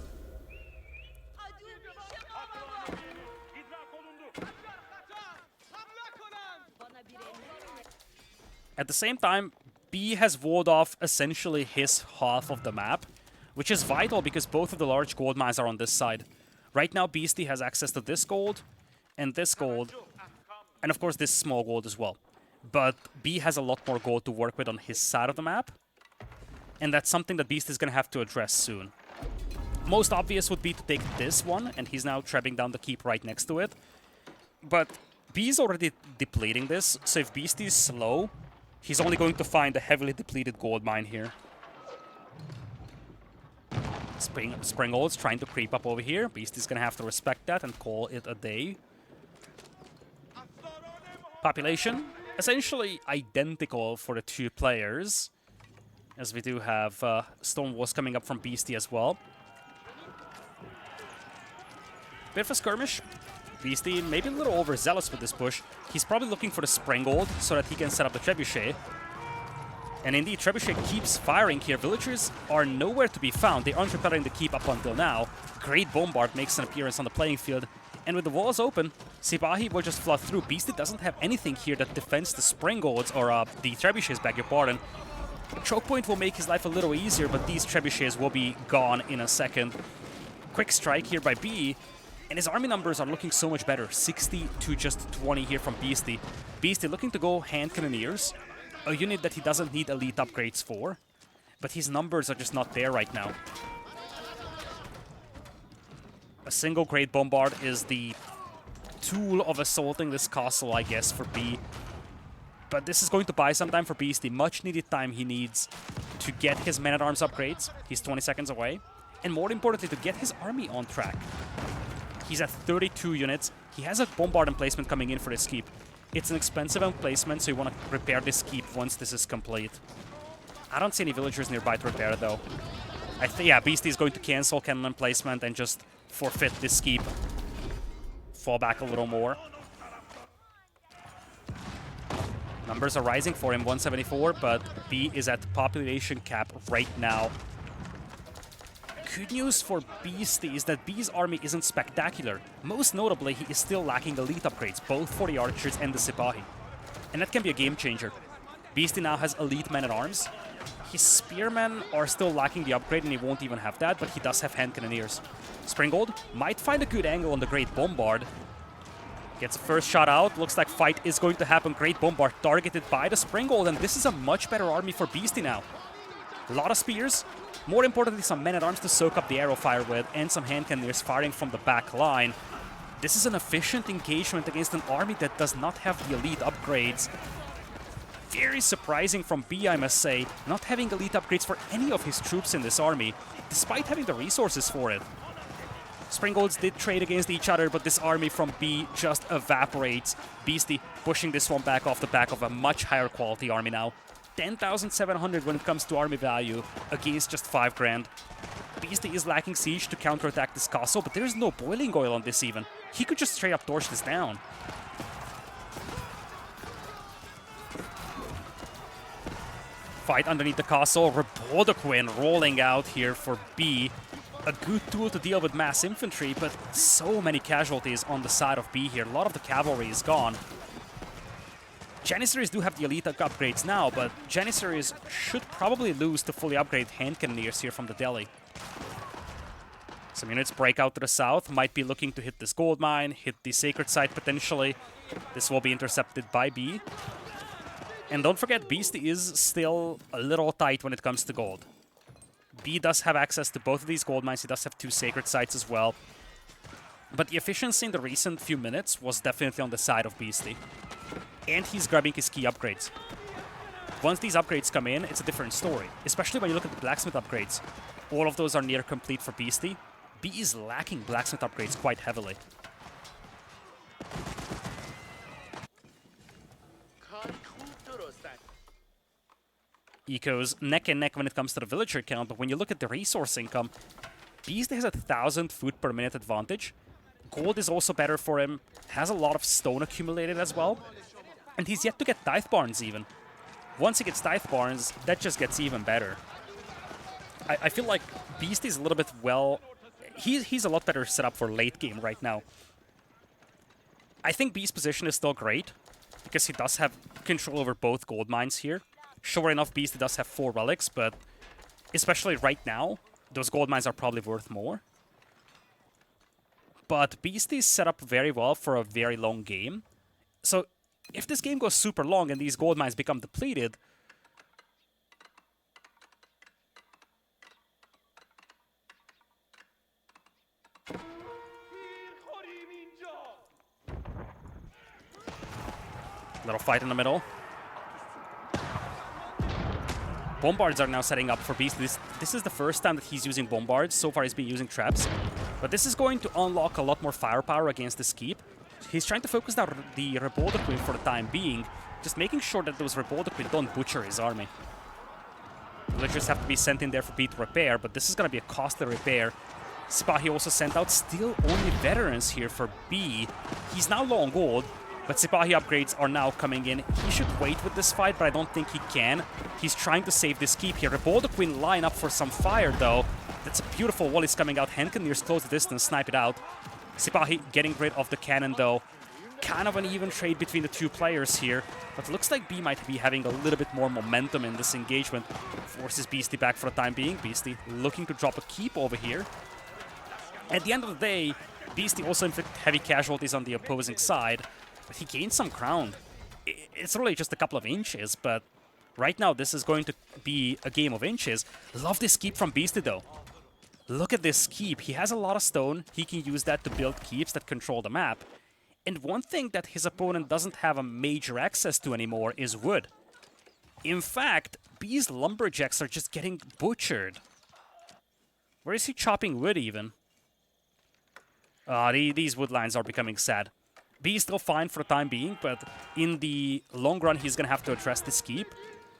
At the same time, Bee has walled off essentially his half of the map, which is vital because both of the large gold mines are on this side. Right now, Beastie has access to this gold, and of course this small gold as well. But Bee has a lot more gold to work with on his side of the map, and that's something that Beastie is going to have to address soon. Most obvious would be to take this one, and he's now trapping down the keep right next to it. But Bee is already depleting this, so if Beastie is slow, he's only going to find a heavily depleted gold mine here. Springolds trying to creep up over here. Beastie's going to have to respect that and call it a day. Population, essentially identical for the two players, as we do have stone walls coming up from Beastie as well. Bit of a skirmish. Beastie maybe a little overzealous with this push. He's probably looking for the Springald so that he can set up the Trebuchet. And indeed, Trebuchet keeps firing here. Villagers are nowhere to be found. They aren't repelling the keep up until now. Great Bombard makes an appearance on the playing field. And with the walls open, Sipahi will just flood through. Beastie doesn't have anything here that defends the Springolds, or the Trebuchets, beg your pardon. Choke point will make his life a little easier, but these Trebuchets will be gone in a second. Quick strike here by Bee. And his army numbers are looking so much better. 60 to just 20 here from Beastie. Beastie looking to go hand cannoneers. A unit that he doesn't need elite upgrades for. But his numbers are just not there right now. A single Great Bombard is the tool of assaulting this castle, I guess, for Bee. But this is going to buy some time for Beastie. Much needed time he needs to get his men-at-arms upgrades. He's 20 seconds away. And more importantly, to get his army on track. He's at 32 units. He has a bombard emplacement coming in for this keep. It's an expensive emplacement, so you want to repair this keep once this is complete. I don't see any villagers nearby to repair it, though. Yeah, Beastie is going to cancel cannon emplacement and just forfeit this keep. Fall back a little more. Numbers are rising for him, 174, but B is at population cap right now. Good news for Beasty is that B's army isn't spectacular. Most notably, he is still lacking elite upgrades, both for the archers and the Sipahi. And that can be a game changer. Beasty now has elite men-at-arms. His spearmen are still lacking the upgrade, and he won't even have that, but he does have hand cannoneers. Springgold might find a good angle on the Great Bombard. Gets a first shot out. Looks like fight is going to happen. Great Bombard targeted by the Springgold, and this is a much better army for Beasty now. A lot of spears. More importantly, some men-at-arms to soak up the arrow fire with, and some hand cannoneers firing from the back line. This is an efficient engagement against an army that does not have the elite upgrades. Very surprising from B, I must say, not having elite upgrades for any of his troops in this army, despite having the resources for it. Springgolds did trade against each other, but this army from B just evaporates. Beasty pushing this one back off the back of a much higher quality army now. 10,700 when it comes to army value against just 5 grand. Beasty is lacking siege to counterattack this castle, but there's no boiling oil on this even. He could just straight up torch this down. Fight underneath the castle. Rebodoquin rolling out here for B. A good tool to deal with mass infantry, but so many casualties on the side of B here. A lot of the cavalry is gone. Janissaries do have the elite upgrades now, but Janissaries should probably lose to fully upgrade hand cannoneers here from the Delhi. Some units break out to the south, might be looking to hit this gold mine, hit the sacred site potentially. This will be intercepted by B. And don't forget, Beasty is still a little tight when it comes to gold. B does have access to both of these gold mines. He does have 2 sacred sites as well. But the efficiency in the recent few minutes was definitely on the side of Beasty. And he's grabbing his key upgrades. Once these upgrades come in, it's a different story. Especially when you look at the blacksmith upgrades. All of those are near complete for Beasty. B is lacking blacksmith upgrades quite heavily. Ecos neck and neck when it comes to the villager count, but when you look at the resource income, Beasty has a 1,000 food per minute advantage. Gold is also better for him, has a lot of stone accumulated as well, and he's yet to get tithe barns even. Once he gets tithe barns, that just gets even better. I feel like Beasty's a little bit he's a lot better set up for late game right now. I think B's position is still great, because he does have control over both gold mines here. Sure enough, Beasty does have 4 relics, but especially right now, those gold mines are probably worth more. But Beasty's set up very well for a very long game. So if this game goes super long and these gold mines become depleted, little fight in the middle. Bombards are now setting up for Beasty. This is the first time that he's using bombards. So far he's been using traps. But this is going to unlock a lot more firepower against this keep. He's trying to focus down the Rebodoquin for the time being, just making sure that those Rebodoquin don't butcher his army. Villagers have to be sent in there for B to repair, but this is going to be a costly repair. Sipahi also sent out still only veterans here for B. He's now low on gold, but Sipahi upgrades are now coming in. He should wait with this fight, but I don't think he can. He's trying to save this keep here. Rebodoquin line up for some fire, though. That's a beautiful wall is coming out. Hand cannoneers close the distance, snipe it out. Sipahi getting rid of the cannon, though. Kind of an even trade between the 2 players here, but looks like B might be having a little bit more momentum in this engagement. Forces Beasty back for the time being. Beasty looking to drop a keep over here. At the end of the day, Beasty also inflicted heavy casualties on the opposing side, but he gained some ground. It's really just a couple of inches, but right now this is going to be a game of inches. Love this keep from Beasty, though. Look at this keep. He has a lot of stone. He can use that to build keeps that control the map. And one thing that his opponent doesn't have a major access to anymore is wood. In fact, B's lumberjacks are just getting butchered. Where is he chopping wood even? These wood lines are becoming sad. B is still fine for the time being, but in the long run he's going to have to address this keep,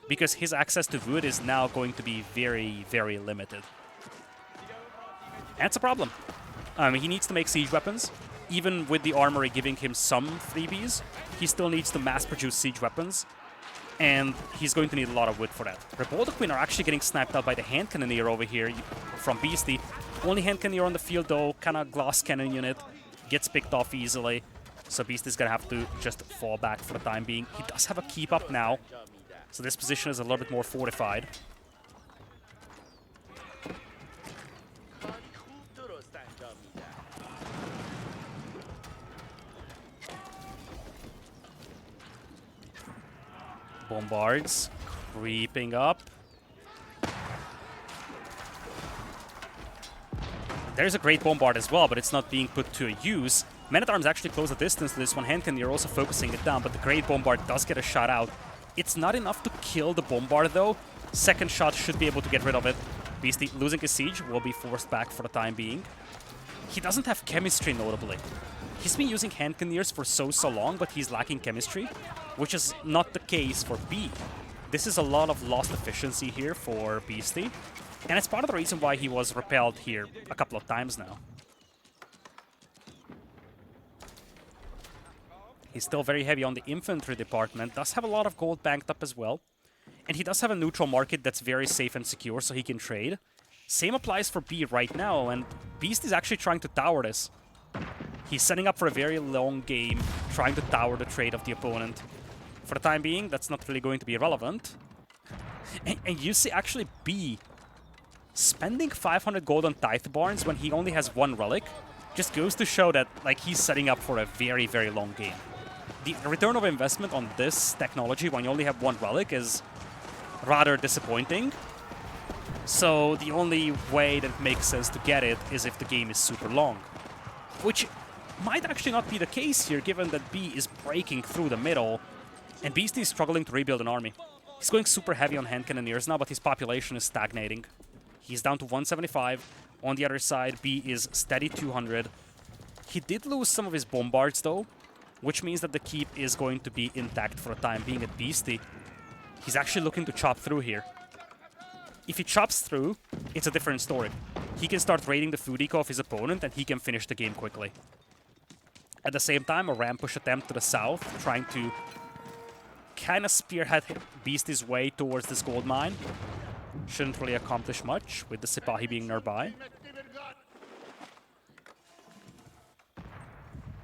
because his access to wood is now going to be very, very limited. That's a problem. He needs to make siege weapons. Even with the armory giving him some freebies, he still needs to mass-produce siege weapons. and he's going to need a lot of wood for that. Revolta Queen are actually getting sniped out by the hand cannoneer over here from Beasty. Only hand cannoneer on the field though, kind of glass cannon unit, gets picked off easily. So Beasty's gonna have to just fall back for the time being. He does have a keep up now, so this position is a little bit more fortified. Bombards creeping up. There's a great bombard as well, but it's not being put to use. Men-at-Arms actually close the distance to this one. Hand you're also focusing it down, but the great bombard does get a shot out. It's not enough to kill the bombard though. Second shot should be able to get rid of it. Beasty losing his siege will be forced back for the time being. He doesn't have chemistry notably. He's been using hand cannoneers for so long, but he's lacking chemistry, which is not the case for B. This is a lot of lost efficiency here for Beasty, and it's part of the reason why he was repelled here a couple of times now. He's still very heavy on the infantry department, does have a lot of gold banked up as well, and he does have a neutral market that's very safe and secure, so he can trade. Same applies for B right now, and Beast is actually trying to tower this. He's setting up for a very long game, trying to tower the trade of the opponent. For the time being, that's not really going to be relevant. And you see actually B spending 500 gold on Tithe Barns when he only has one relic just goes to show that like he's setting up for a very, very long game. The return of investment on this technology when you only have one relic is rather disappointing. So the only way that it makes sense to get it is if the game is super long. Which might actually not be the case here, given that B is breaking through the middle, and Beastie is struggling to rebuild an army. He's going super heavy on hand cannoneers now, but his population is stagnating. He's down to 175. On the other side, B is steady 200. He did lose some of his bombards, though, which means that the keep is going to be intact for the time being at Beastie. He's actually looking to chop through here. If he chops through, it's a different story. He can start raiding the food eco of his opponent, and he can finish the game quickly. At the same time, a ram push attempt to the south, trying to kind of spearhead Beastie's way towards this gold mine. Shouldn't really accomplish much, with the Sipahi being nearby.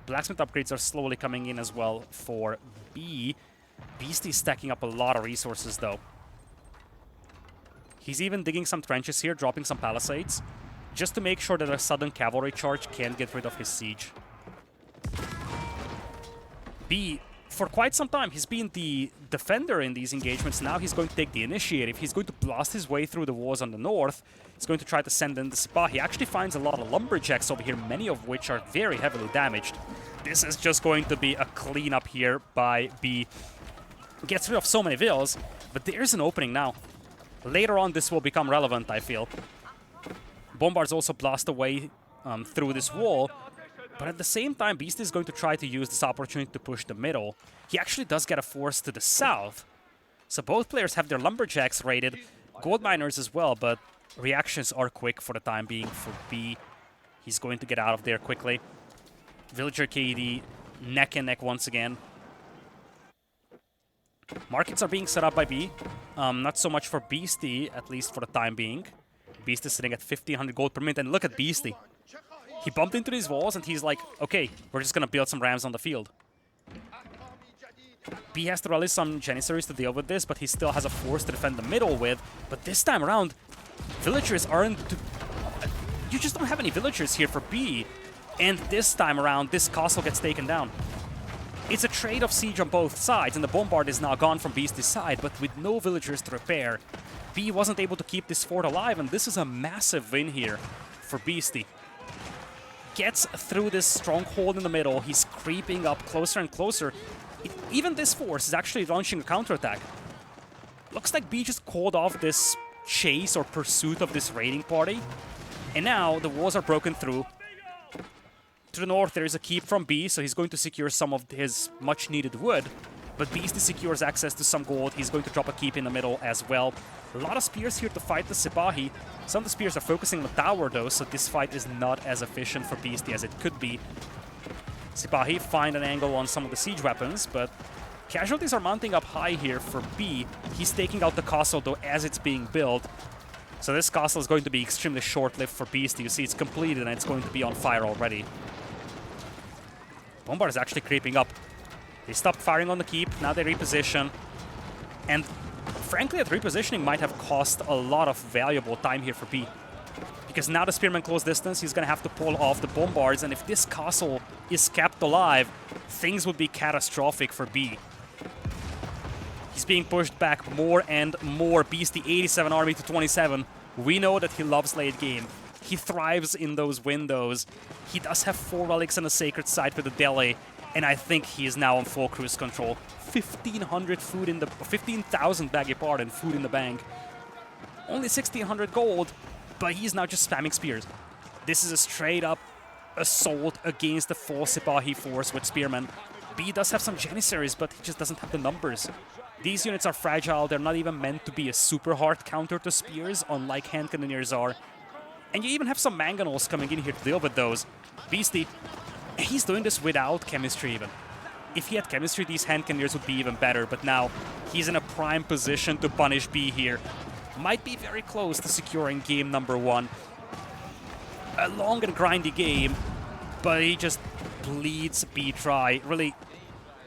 Blacksmith upgrades are slowly coming in as well for B. Beastie's stacking up a lot of resources, though. He's even digging some trenches here, dropping some palisades, just to make sure that a sudden cavalry charge can't get rid of his siege. B, for quite some time, he's been the defender in these engagements. Now he's going to take the initiative. He's going to blast his way through the walls on the north. He's going to try to send in the Sipahi. He actually finds a lot of lumberjacks over here, many of which are very heavily damaged. This is just going to be a cleanup here by B. Gets rid of so many villas, but there's an opening now. Later on, this will become relevant, I feel. Bombards also blast away through this wall, but at the same time, Beast is going to try to use this opportunity to push the middle. He actually does get a force to the south, so both players have their lumberjacks raided, gold miners as well, but reactions are quick for the time being for B. He's going to get out of there quickly. Villager KD, neck and neck once again. Markets are being set up by B. Not so much for Beastie, at least for the time being. Beast is sitting at 1,500 gold per minute, and look at Beastie. He bumped into these walls, and he's like, okay, we're just gonna build some rams on the field. B has to rally some Janissaries to deal with this, but he still has a force to defend the middle with. But this time around, villagers aren't... You just don't have any villagers here for B. And this time around, this castle gets taken down. It's a trade of siege on both sides, and the bombard is now gone from Beastie's side, but with no villagers to repair, B wasn't able to keep this fort alive, and this is a massive win here for Beastie. Gets through this stronghold in the middle, he's creeping up closer and closer. Even this force is actually launching a counterattack. Looks like B just called off this chase or pursuit of this raiding party, and now the walls are broken through. To the north, there is a keep from B, so he's going to secure some of his much-needed wood. But Beastie secures access to some gold. He's going to drop a keep in the middle as well. A lot of spears here to fight the Sipahi. Some of the spears are focusing on the tower, though, so this fight is not as efficient for Beastie as it could be. Sipahi find an angle on some of the siege weapons, but Casualties are mounting up high here for B. He's taking out the castle, though, as it's being built. So this castle is going to be extremely short-lived for Beastie. You see it's completed and it's going to be on fire already. Bombard is actually creeping up. They stopped firing on the keep, now they reposition. And frankly, that repositioning might have cost a lot of valuable time here for B. Because now the Spearman close distance, he's going to have to pull off the bombards, and if this castle is kept alive, things would be catastrophic for B. He's being pushed back more and more. Beastie 87 army to 27. We know that he loves late game. He thrives in those windows. He does have 4 relics and a sacred site with a deli, and I think he is now on full cruise control. 1,500 food in the 15,000 beg your pardon, food in the bank. Only 1,600 gold, but he's now just spamming spears. This is a straight up assault against the full Sipahi force with spearmen. B does have some Janissaries, but he just doesn't have the numbers. These units are fragile. They're not even meant to be a super hard counter to spears, unlike hand cannoneers are. And you even have some mangonels coming in here to deal with those. Beastie, he's doing this without chemistry even. If he had chemistry, these hand cannoneers would be even better, but now he's in a prime position to punish B here. Might be very close to securing game number 1. A long and grindy game, but he just bleeds B try. Really,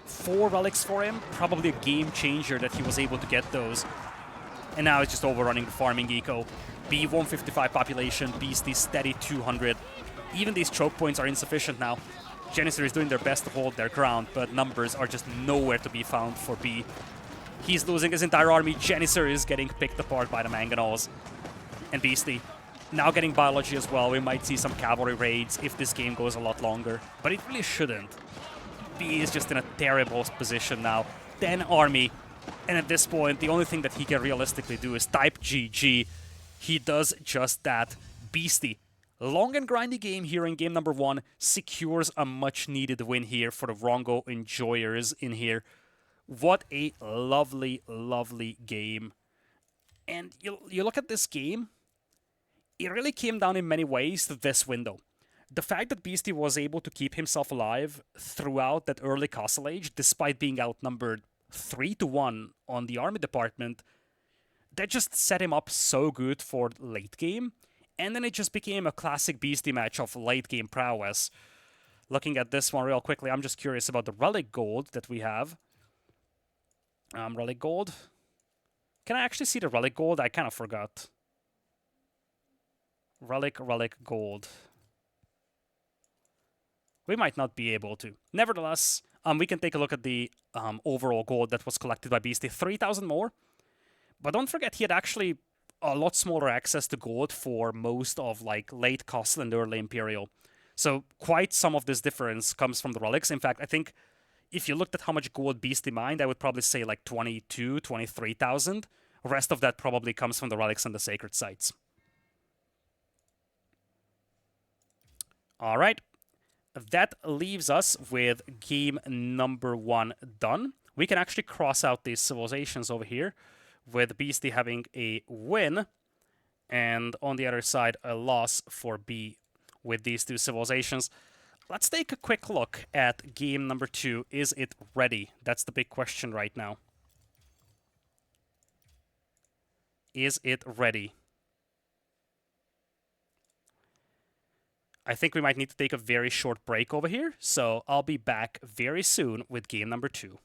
4 relics for him, probably a game changer that he was able to get those. And now it's just overrunning the farming eco. B 155 population, Beastie steady 200. Even these choke points are insufficient now. Janissary is doing their best to hold their ground, but numbers are just nowhere to be found for B. He's losing his entire army. Janissary is getting picked apart by the mangonels. And Beastie now getting biology as well. We might see some cavalry raids if this game goes a lot longer, but it really shouldn't. B is just in a terrible position now. 10 army, and at this point, the only thing that he can realistically do is type GG. He does just that. Beastie, long and grindy game here in game number 1, secures a much-needed win here for the Rongo enjoyers in here. What a lovely, lovely game. And you look at this game, it really came down in many ways to this window. The fact that Beastie was able to keep himself alive throughout that early castle age, despite being outnumbered 3-1 on the army department, that just set him up so good for late game. And then it just became a classic Beastie match of late game prowess. Looking at this one real quickly, I'm just curious about the relic gold that we have. Relic gold. Can I actually see the relic gold? I kind of forgot. Relic gold. We might not be able to. Nevertheless, we can take a look at the overall gold that was collected by Beastie. 3,000 more. But don't forget, he had actually a lot smaller access to gold for most of like late Castle and early Imperial. So quite some of this difference comes from the relics. In fact, I think if you looked at how much gold Beastie mined, I would probably say like 22, 23,000. The rest of that probably comes from the relics and the sacred sites. All right. That leaves us with game number 1 done. We can actually cross out these civilizations over here, with Beastie having a win, and on the other side, a loss for B with these 2 civilizations. Let's take a quick look at game number 2. Is it ready? That's the big question right now. Is it ready? I think we might need to take a very short break over here, so I'll be back very soon with game number 2.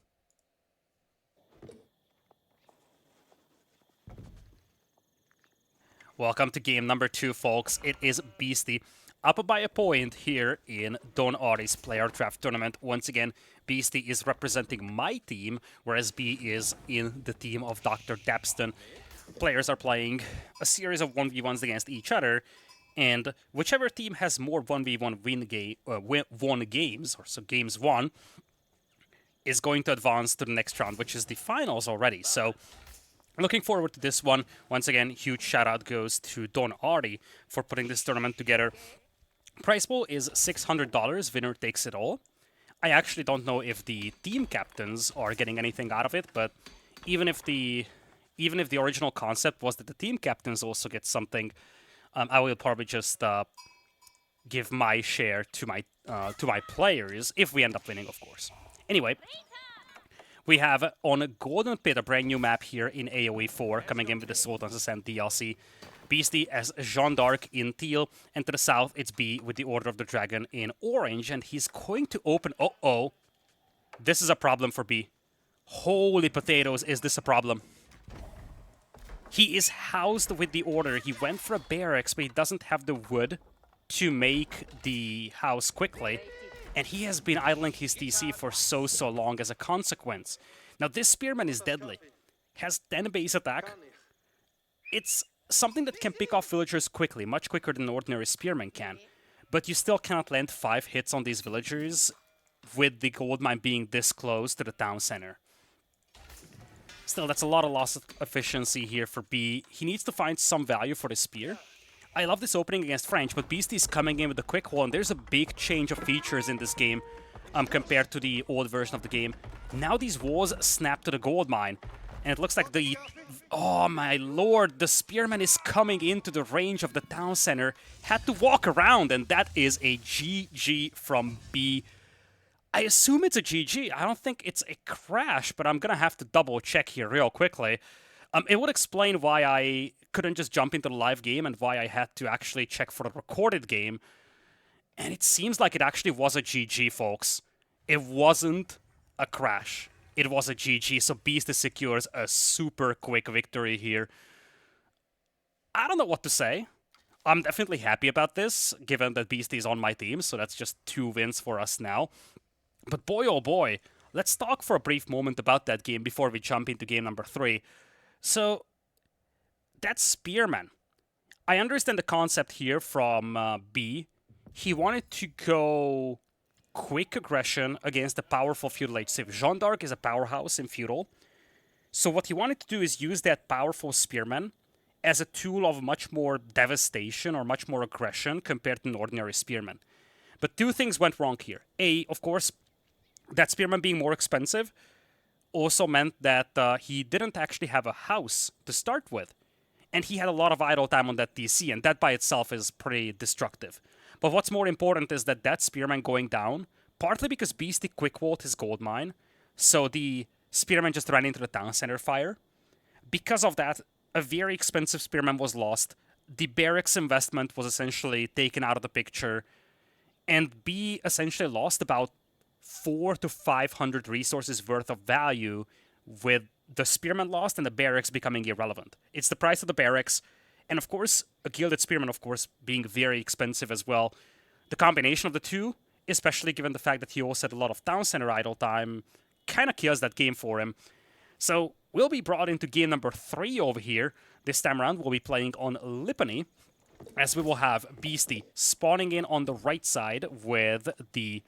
Welcome to game number 2, folks. It is Beastie up by a point here in Don Artie's player draft tournament. Once again, Beastie is representing my team, whereas B is in the team of Dr. Dapston. Players are playing a series of 1v1s against each other, and whichever team has more 1v1 won games, or so games won, is going to advance to the next round, which is the finals already. So looking forward to this one. Once again, huge shout out goes to Don Artie for putting this tournament together. Prize pool is $600. Winner takes it all. I actually don't know if the team captains are getting anything out of it, but even if the original concept was that the team captains also get something, I will probably just give my share to my players if we end up winning, of course. Anyway, We have on Golden Pit a brand new map here in AoE 4, coming in with the Sultan's Ascent DLC. Beasty as Jeanne d'Arc in teal, and to the south it's Bee with the Order of the Dragon in orange, and he's going to open... Uh-oh. This is a problem for Bee. Holy potatoes, is this a problem? He is housed with the Order. He went for a barracks, but he doesn't have the wood to make the house quickly. And he has been idling his TC for so long as a consequence. Now this Spearman is deadly. Has 10 base attack. It's something that can pick off villagers quickly, much quicker than an ordinary Spearman can. But you still cannot land 5 hits on these villagers with the gold mine being this close to the town center. Still, that's a lot of loss of efficiency here for B. He needs to find some value for the spear. I love this opening against French, but Beasty's coming in with a quick wall, and there's a big change of features in this game compared to the old version of the game. Now these walls snap to the gold mine, and it looks like the... Oh my lord, the Spearman is coming into the range of the town center. Had to walk around, and that is a GG from B. I assume it's a GG. I don't think it's a crash, but I'm gonna have to double check here real quickly. It would explain why I couldn't just jump into the live game and why I had to actually check for the recorded game. And it seems like it actually was a GG, folks. It wasn't a crash. It was a GG, so Beasty secures a super quick victory here. I don't know what to say. I'm definitely happy about this, given that Beasty is on my team, so that's just 2 wins for us now. But boy, oh boy, let's talk for a brief moment about that game before we jump into game number 3. So, that Spearman. I understand the concept here from B. He wanted to go quick aggression against a powerful Feudal Civ. Jeanne d'Arc is a powerhouse in Feudal. So what he wanted to do is use that powerful Spearman as a tool of much more devastation or much more aggression compared to an ordinary Spearman. But 2 things went wrong here. A, of course, that Spearman being more expensive also meant that he didn't actually have a house to start with. And he had a lot of idle time on that TC, and that by itself is pretty destructive. But what's more important is that that Spearman going down, partly because Beasty quick-walled his gold mine, so the Spearman just ran into the town center fire. Because of that, a very expensive Spearman was lost, the barracks investment was essentially taken out of the picture, and B essentially lost about 400 to 500 resources worth of value with the Spearman lost and the barracks becoming irrelevant. It's the price of the barracks, and of course, a gilded Spearman, of course, being very expensive as well. The combination of the two, especially given the fact that he also had a lot of town center idle time, kind of kills that game for him. So, we'll be brought into game number 3 over here. This time around, we'll be playing on Lipany, as we will have Beasty spawning in on the right side with the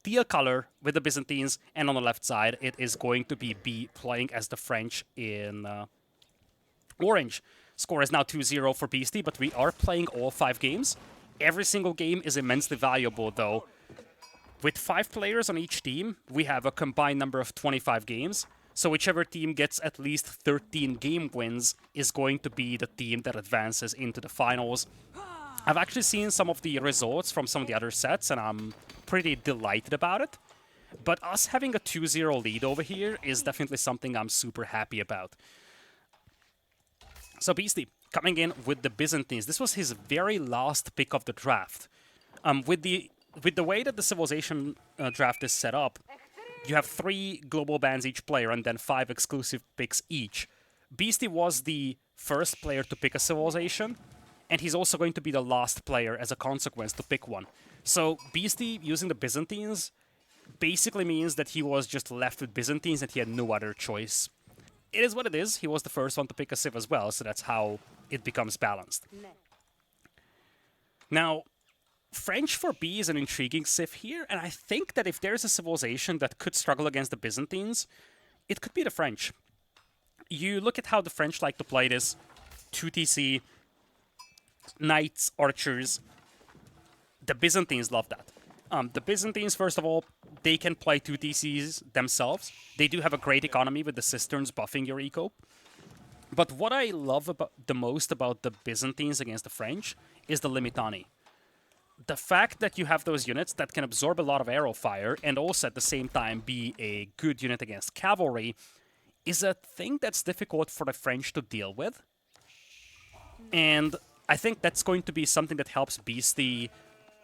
teal color with the Byzantines, and on the left side it is going to be B playing as the French in orange. Score is now 2-0 for Beasty, but we are playing all 5 games. Every single game is immensely valuable though. With 5 players on each team, we have a combined number of 25 games, so whichever team gets at least 13 game wins is going to be the team that advances into the finals. I've actually seen some of the results from some of the other sets, and I'm pretty delighted about it. But us having a 2-0 lead over here is definitely something I'm super happy about. So Beasty coming in with the Byzantines. This was his very last pick of the draft. With the way that the Civilization draft is set up, you have 3 global bans each player and then 5 exclusive picks each. Beasty was the first player to pick a Civilization, and he's also going to be the last player as a consequence to pick one. So Beasty using the Byzantines basically means that he was just left with Byzantines and he had no other choice. It is what it is. He was the first one to pick a Civ as well, so that's how it becomes balanced. Now, French for B is an intriguing Civ here, and I think that if there's a civilization that could struggle against the Byzantines, it could be the French. You look at how the French like to play this. 2TC, knights, archers. The Byzantines love that. The Byzantines, first of all, they can play 2TCs themselves. They do have a great economy with the cisterns buffing your eco. But what I love the most about the Byzantines against the French is the Limitani. the fact that you have those units that can absorb a lot of arrow fire and also at the same time be a good unit against cavalry is a thing that's difficult for the French to deal with. And I think that's going to be something that helps Beastie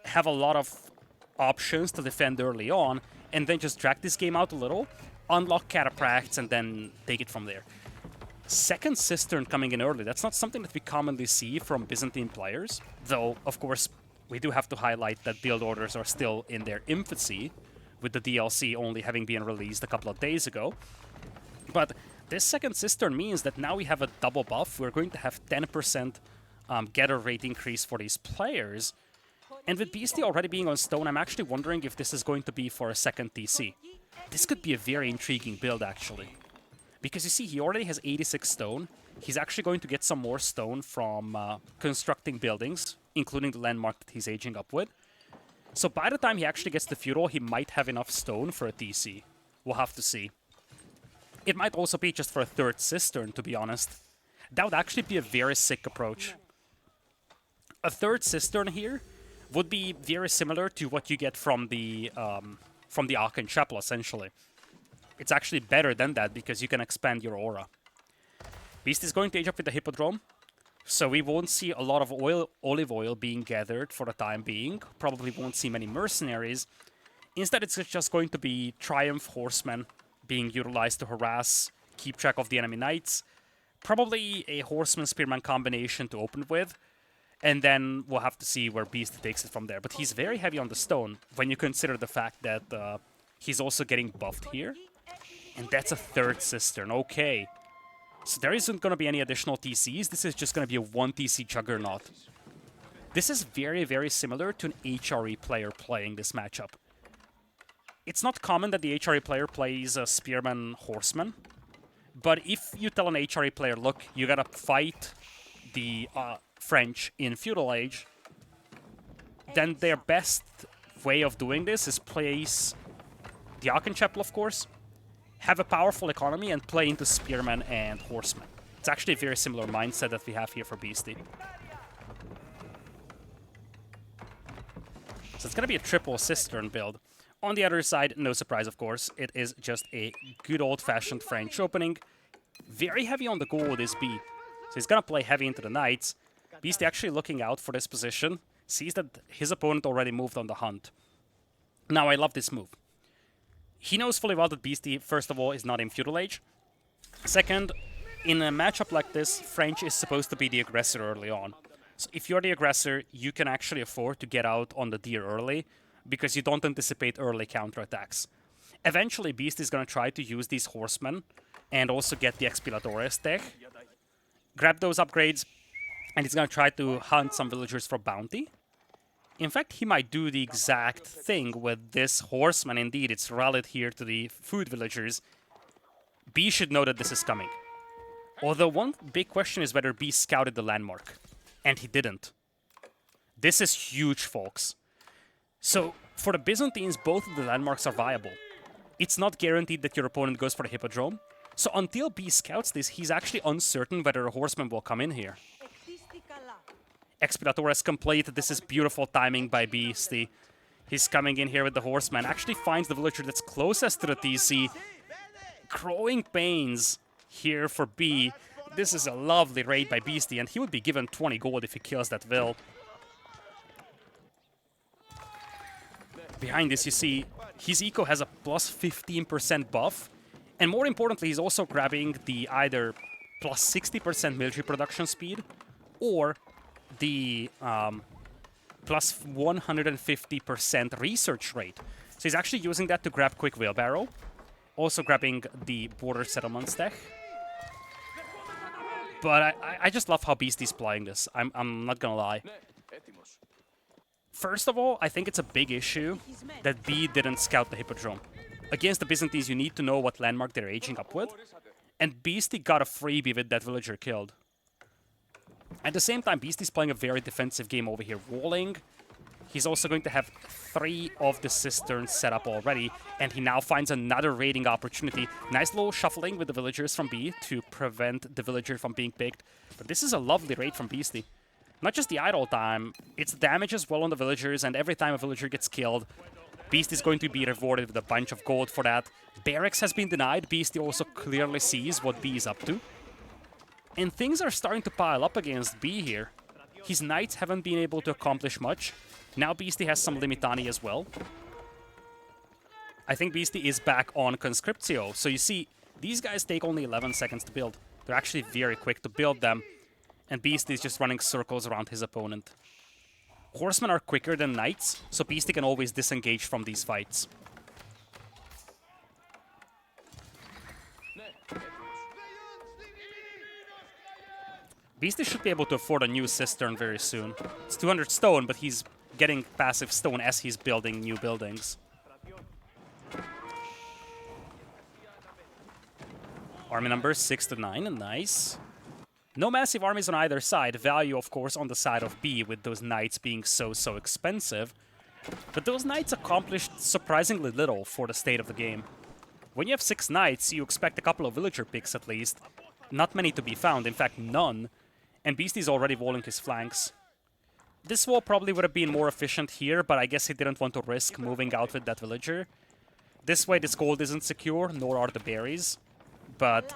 have a lot of options to defend early on, and then just drag this game out a little, unlock Cataphracts, and then take it from there. Second Cistern coming in early, that's not something that we commonly see from Byzantine players, though, of course, we do have to highlight that build orders are still in their infancy, with the DLC only having been released a couple of days ago. But this second Cistern means that now we have a double buff. We're going to have 10% gather rate increase for these players. And with Beastie already being on stone, I'm actually wondering if this is going to be for a second TC. This could be a very intriguing build, actually. Because you see, he already has 86 stone. He's actually going to get some more stone from constructing buildings, including the landmark that he's aging up with. So by the time he actually gets the Feudal, he might have enough stone for a TC. We'll have to see. It might also be just for a third Cistern, to be honest. That would actually be a very sick approach. A third Cistern here would be very similar to what you get from the Aachen Chapel, essentially. It's actually better than that because you can expand your aura. Beast is going to age up with the Hippodrome, so we won't see a lot of olive oil being gathered for the time being. Probably won't see many mercenaries. Instead, it's just going to be Triumph Horsemen being utilized to harass, keep track of the enemy knights. Probably a Horseman-Spearman combination to open with. And then we'll have to see where Beast takes it from there. But he's very heavy on the stone when you consider the fact that he's also getting buffed here. And that's a third Cistern. Okay. So there isn't going to be any additional TCs. This is just going to be a 1 TC juggernaut. This is very, very similar to an HRE player playing this matchup. It's not common that the HRE player plays a Spearman Horseman. But if you tell an HRE player, look, you gotta fight the French in Feudal Age, then their best way of doing this is place the Aachen Chapel, of course, have a powerful economy, and play into Spearmen and Horsemen. It's actually a very similar mindset that we have here for Beastie. So it's going to be a triple Cistern build. On the other side, no surprise, of course, it is just a good old-fashioned French opening. Very heavy on the gold is B. So he's going to play heavy into the knights. Beastie actually looking out for this position. Sees that his opponent already moved on the hunt. Now, I love this move. He knows fully well that Beastie, first of all, is not in Feudal Age. Second, in a matchup like this, French is supposed to be the aggressor early on. So if you're the aggressor, you can actually afford to get out on the deer early, because you don't anticipate early counterattacks. Eventually, Beast is going to try to use these horsemen and also get the Expilatores tech. Grab those upgrades, and he's going to try to hunt some villagers for bounty. In fact, he might do the exact thing with this horseman. Indeed, it's rallied here to the food villagers. B should know that this is coming. Although one big question is whether B scouted the landmark. And he didn't. This is huge, folks. So, for the Byzantines, both of the landmarks are viable. It's not guaranteed that your opponent goes for the Hippodrome. So until B scouts this, he's actually uncertain whether a horseman will come in here. Expilatores complete. This is beautiful timing by Beastie. He's coming in here with the horseman. Actually finds the villager that's closest to the TC. Growing pains here for B. This is a lovely raid by Beastie, and he would be given 20 gold if he kills that Vil. Behind this, you see, his eco has a plus 15% buff. And more importantly, he's also grabbing the either plus 60% military production speed or the plus 150% research rate. So he's actually using that to grab Quick Wheelbarrow. Also grabbing the Border Settlements tech. But I just love how Beastie's playing this. I'm not gonna lie. First of all, I think it's a big issue that B didn't scout the Hippodrome. Against the Byzantines, you need to know what landmark they're aging up with. And Beastie got a freebie with that villager killed. At the same time, Beastie's playing a very defensive game over here, walling. He's also going to have 3 of the cisterns set up already, and he now finds another raiding opportunity. Nice little shuffling with the villagers from B to prevent the villager from being picked. But this is a lovely raid from Beastie. Not just the idle time, it's damage as well on the villagers, and every time a villager gets killed, Beasty is going to be rewarded with a bunch of gold for that. Barracks has been denied. Beasty also clearly sees what B is up to. And things are starting to pile up against B here. His knights haven't been able to accomplish much. Now Beasty has some Limitani as well. I think Beasty is back on Conscriptio. So you see, these guys take only 11 seconds to build. They're actually very quick to build them. And Beasty is just running circles around his opponent. Horsemen are quicker than knights, so Beasty can always disengage from these fights. Beasty should be able to afford a new cistern very soon. It's 200 stone, but he's getting passive stone as he's building new buildings. Army numbers 6 to 9, nice. No massive armies on either side. Value, of course, on the side of B, with those knights being so expensive. But those knights accomplished surprisingly little for the state of the game. When you have 6 knights, you expect a couple of villager picks at least. Not many to be found, in fact, none. And Beasty's already walling his flanks. This wall probably would have been more efficient here, but I guess he didn't want to risk moving out with that villager. This way, this gold isn't secure, nor are the berries. But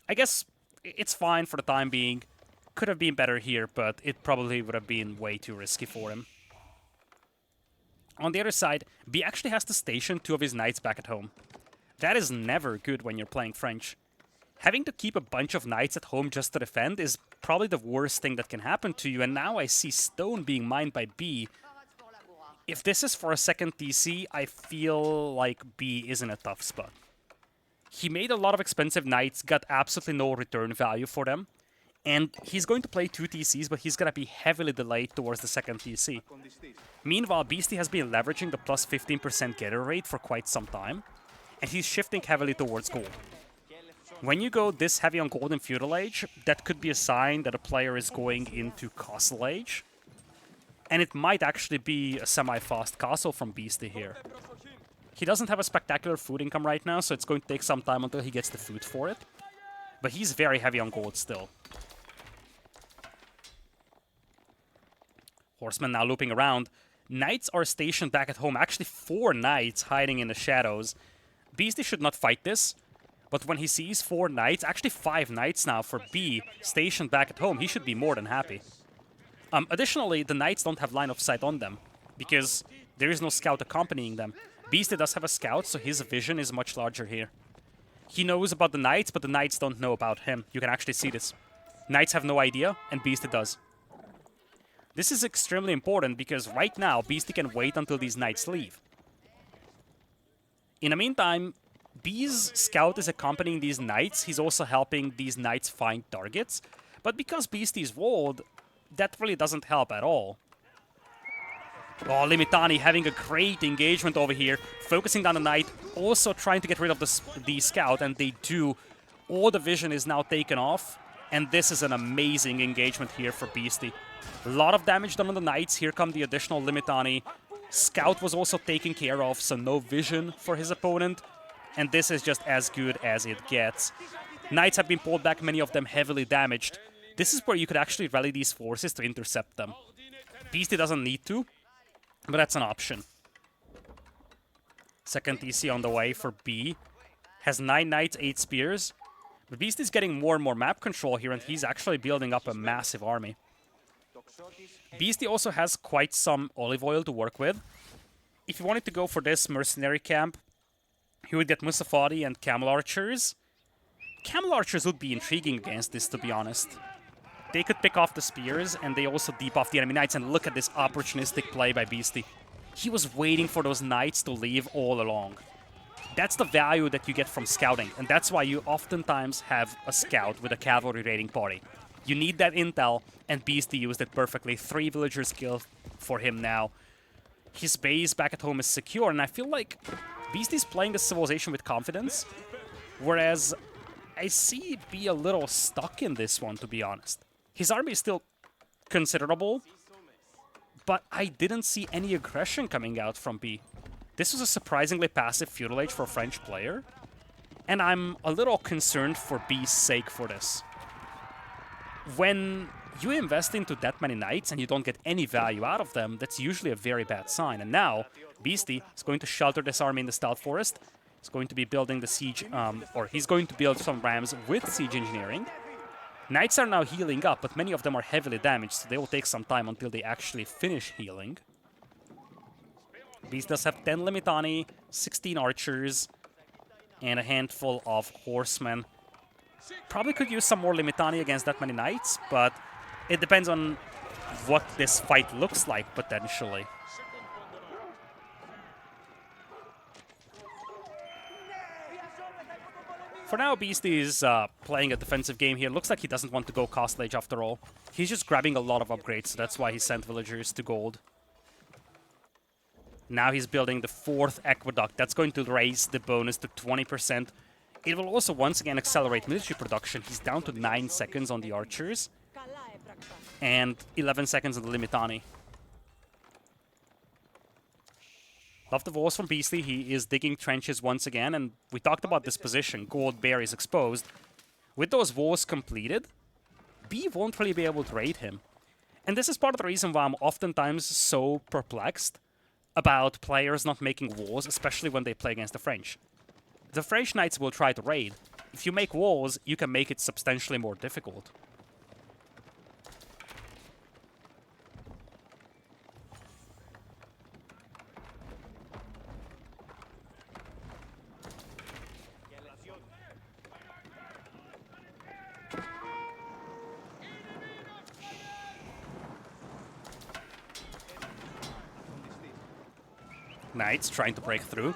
I guess it's fine for the time being. Could have been better here, but it probably would have been way too risky for him. On the other side, B actually has to station 2 of his knights back at home. That is never good when you're playing French. Having to keep a bunch of knights at home just to defend is probably the worst thing that can happen to you, and now I see stone being mined by B. If this is for a second TC, I feel like B is in a tough spot. He made a lot of expensive knights, got absolutely no return value for them. And he's going to play 2 TCs, but he's going to be heavily delayed towards the second TC. Meanwhile, Beasty has been leveraging the plus 15% getter rate for quite some time. And he's shifting heavily towards gold. When you go this heavy on gold in Feudal Age, that could be a sign that a player is going into Castle Age. And it might actually be a semi-fast castle from Beasty here. He doesn't have a spectacular food income right now, so it's going to take some time until he gets the food for it. But he's very heavy on gold still. Horsemen now looping around. Knights are stationed back at home. Actually, 4 knights hiding in the shadows. Beasty should not fight this. But when he sees 4 knights, actually 5 knights now for B stationed back at home, he should be more than happy. Additionally, the knights don't have line of sight on them, because there is no scout accompanying them. Beasty does have a scout, so his vision is much larger here. He knows about the knights, but the knights don't know about him. You can actually see this. Knights have no idea, and Beasty does. This is extremely important, because right now, Beasty can wait until these knights leave. In the meantime, B's scout is accompanying these knights. He's also helping these knights find targets. But because Beasty is walled, that really doesn't help at all. Oh, Limitani having a great engagement over here, focusing on the knight, also trying to get rid of the scout, and they do. All the vision is now taken off, and this is an amazing engagement here for Beasty. A lot of damage done on the knights. Here come the additional Limitani. Scout was also taken care of, so no vision for his opponent, and this is just as good as it gets. Knights have been pulled back, many of them heavily damaged. This is where you could actually rally these forces to intercept them. Beasty doesn't need to, but that's an option. Second TC on the way for B. Has 9 knights, 8 spears. But Beasty's getting more and more map control here, and he's actually building up a massive army. Beasty also has quite some olive oil to work with. If you wanted to go for this mercenary camp, he would get Musafati and Camel Archers. Camel Archers would be intriguing against this, to be honest. They could pick off the spears, and they also debuff the enemy knights. And look at this opportunistic play by Beasty. He was waiting for those knights to leave all along. That's the value that you get from scouting, and that's why you oftentimes have a scout with a cavalry raiding party. You need that intel, and Beasty used it perfectly. 3 villagers killed for him now. His base back at home is secure, and I feel like Beasty's playing the civilization with confidence, whereas I see it be a little stuck in this one, to be honest. His army is still considerable, but I didn't see any aggression coming out from B. This was a surprisingly passive Feudal Age for a French player, and I'm a little concerned for B's sake for this. When You invest into that many knights and you don't get any value out of them, that's usually a very bad sign. And now, Beasty is going to shelter this army in the Stealth Forest. He's going to be building the siege, or he's going to build some rams with siege engineering. Knights are now healing up, but many of them are heavily damaged, so they will take some time until they actually finish healing. Beast does have 10 Limitani, 16 archers, and a handful of horsemen. Probably could use some more Limitani against that many knights, but it depends on what this fight looks like, potentially. For now, Beasty is playing a defensive game here. Looks like he doesn't want to go Castle Age after all. He's just grabbing a lot of upgrades, so that's why he sent villagers to gold. Now he's building the 4th aqueduct. That's going to raise the bonus to 20%. It will also once again accelerate military production. He's down to 9 seconds on the archers and 11 seconds on the Limitani. Love the walls from Beasty. He is digging trenches once again, and we talked about this position. Gold Bear is exposed. With those walls completed, B won't really be able to raid him. And this is part of the reason why I'm oftentimes so perplexed about players not making walls, especially when they play against the French. The French knights will try to raid. If you make walls, you can make it substantially more difficult. Knights trying to break through.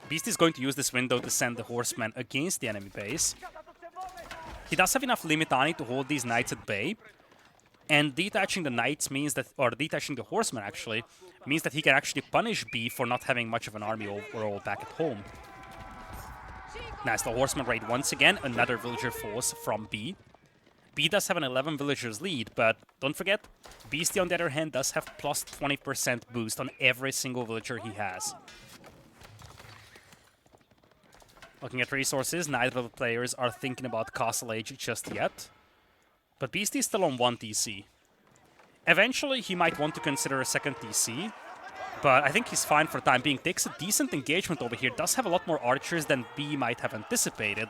Beast is going to use this window to send the horsemen against the enemy base. He does have enough Limitani to hold these knights at bay. And detaching the knights means that, or detaching the horsemen actually, means that he can actually punish B for not having much of an army overall back at home. Nice, the horsemen raid once again, another villager force from B. B does have an 11 villagers lead, but don't forget, Beasty on the other hand does have plus 20% boost on every single villager he has. Looking at resources, neither of the players are thinking about Castle Age just yet. But Beasty is still on 1 TC. Eventually he might want to consider a second TC, but I think he's fine for the time being. Takes a decent engagement over here, does have a lot more archers than B might have anticipated.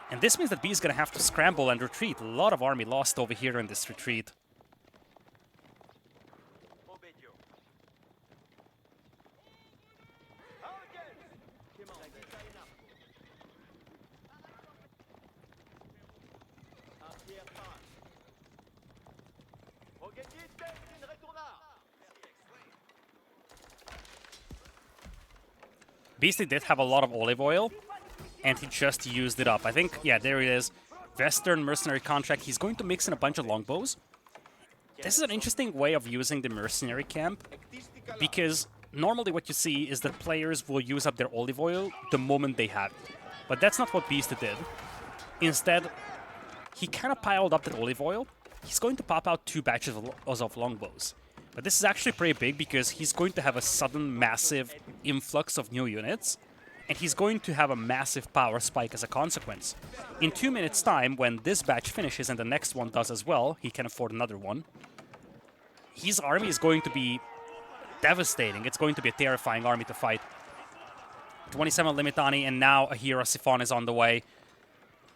And this means that B is going to have to scramble and retreat. A lot of army lost over here in this retreat. Beasty did have a lot of olive oil, and he just used it up. I think, yeah, there it is. Western mercenary contract. He's going to mix in a bunch of longbows. This is an interesting way of using the mercenary camp, because normally what you see is that players will use up their olive oil the moment they have it. But that's not what Beasty did. Instead, he kind of piled up that olive oil. He's going to pop out 2 batches of longbows. But this is actually pretty big because he's going to have a sudden massive influx of new units, and he's going to have a massive power spike as a consequence. In 2 minutes' time, when this batch finishes and the next one does as well, he can afford another one, his army is going to be devastating. It's going to be a terrifying army to fight. 27 Limitani, and now a Hero Siphon is on the way.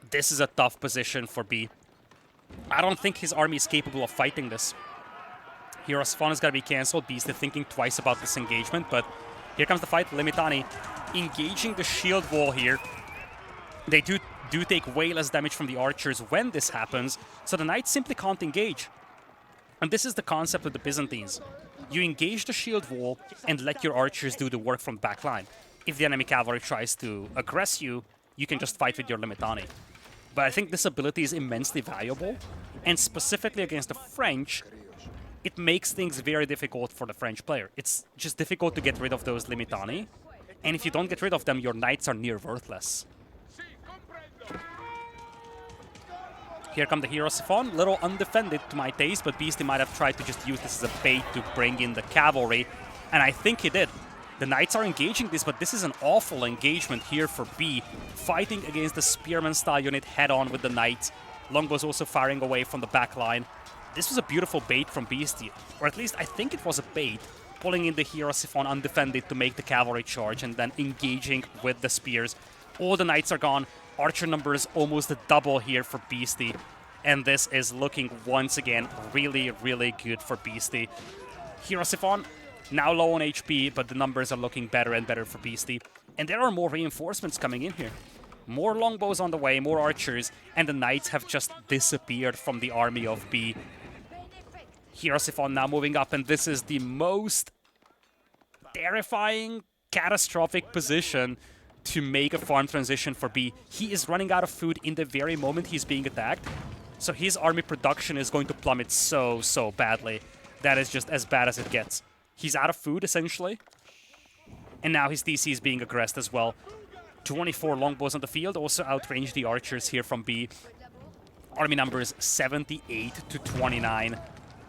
This is a tough position for B. I don't think his army is capable of fighting this. Hero Siphon is going to be cancelled. Beasty thinking twice about this engagement, but here comes the fight. Limitani engaging the shield wall here. They do take way less damage from the archers when this happens, so the knights simply can't engage. And this is the concept of the Byzantines. You engage the shield wall and let your archers do the work from the back line. If the enemy cavalry tries to aggress you, you can just fight with your Limitani. But I think this ability is immensely valuable, and specifically against the French, it makes things very difficult for the French player. It's just difficult to get rid of those Limitani, and if you don't get rid of them, your knights are near worthless. Here come the Hero Siphon, little undefended to my taste, but Beasty might have tried to just use this as a bait to bring in the cavalry, and I think he did. The knights are engaging this, but this is an awful engagement here for B, fighting against the spearman-style unit head-on with the knights. Longbows also firing away from the back line. This was a beautiful bait from Beastie, or at least I think it was a bait, pulling in the Hero Siphon undefended to make the cavalry charge and then engaging with the spears. All the knights are gone. Archer numbers almost double here for Beastie, and this is looking once again really, really good for Beastie. Hero Siphon now low on HP, but the numbers are looking better and better for Beastie. And there are more reinforcements coming in here. More longbows on the way, more archers, and the knights have just disappeared from the army of B. Hero Siphon now moving up, and this is the most terrifying, catastrophic position to make a farm transition for B. He is running out of food in the very moment he's being attacked, so his army production is going to plummet so badly. That is just as bad as it gets. He's out of food, essentially, and now his TC is being aggressed as well. 24 longbows on the field, also outrange the archers here from B. Army numbers 78 to 29.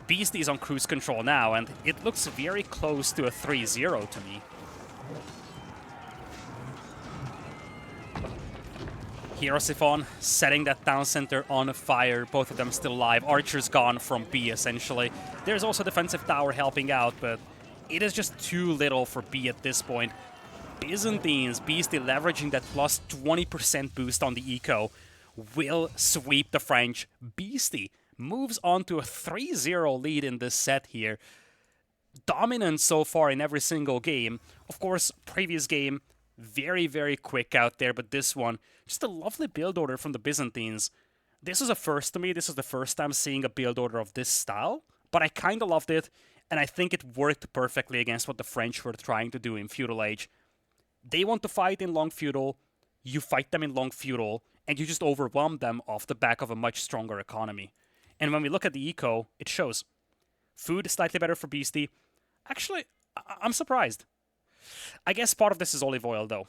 Beastie is on cruise control now, and it looks very close to a 3-0 to me. Hero Siphon setting that town center on fire, both of them still alive. Archer's gone from B, essentially. There's also defensive tower helping out, but it is just too little for B at this point. Byzantines, Beastie leveraging that plus 20% boost on the eco, will sweep the French. Beastie moves on to a 3-0 lead in this set here. Dominant so far in every single game. Of course, previous game, very quick out there, but this one, just a lovely build order from the Byzantines. This is a first to me. This is the first time seeing a build order of this style, but I kind of loved it, and I think it worked perfectly against what the French were trying to do in Feudal Age. They want to fight in Long Feudal, you fight them in Long Feudal, and you just overwhelm them off the back of a much stronger economy. And when we look at the eco, it shows. Food is slightly better for Beastie. Actually, I'm surprised. I guess part of this is olive oil, though.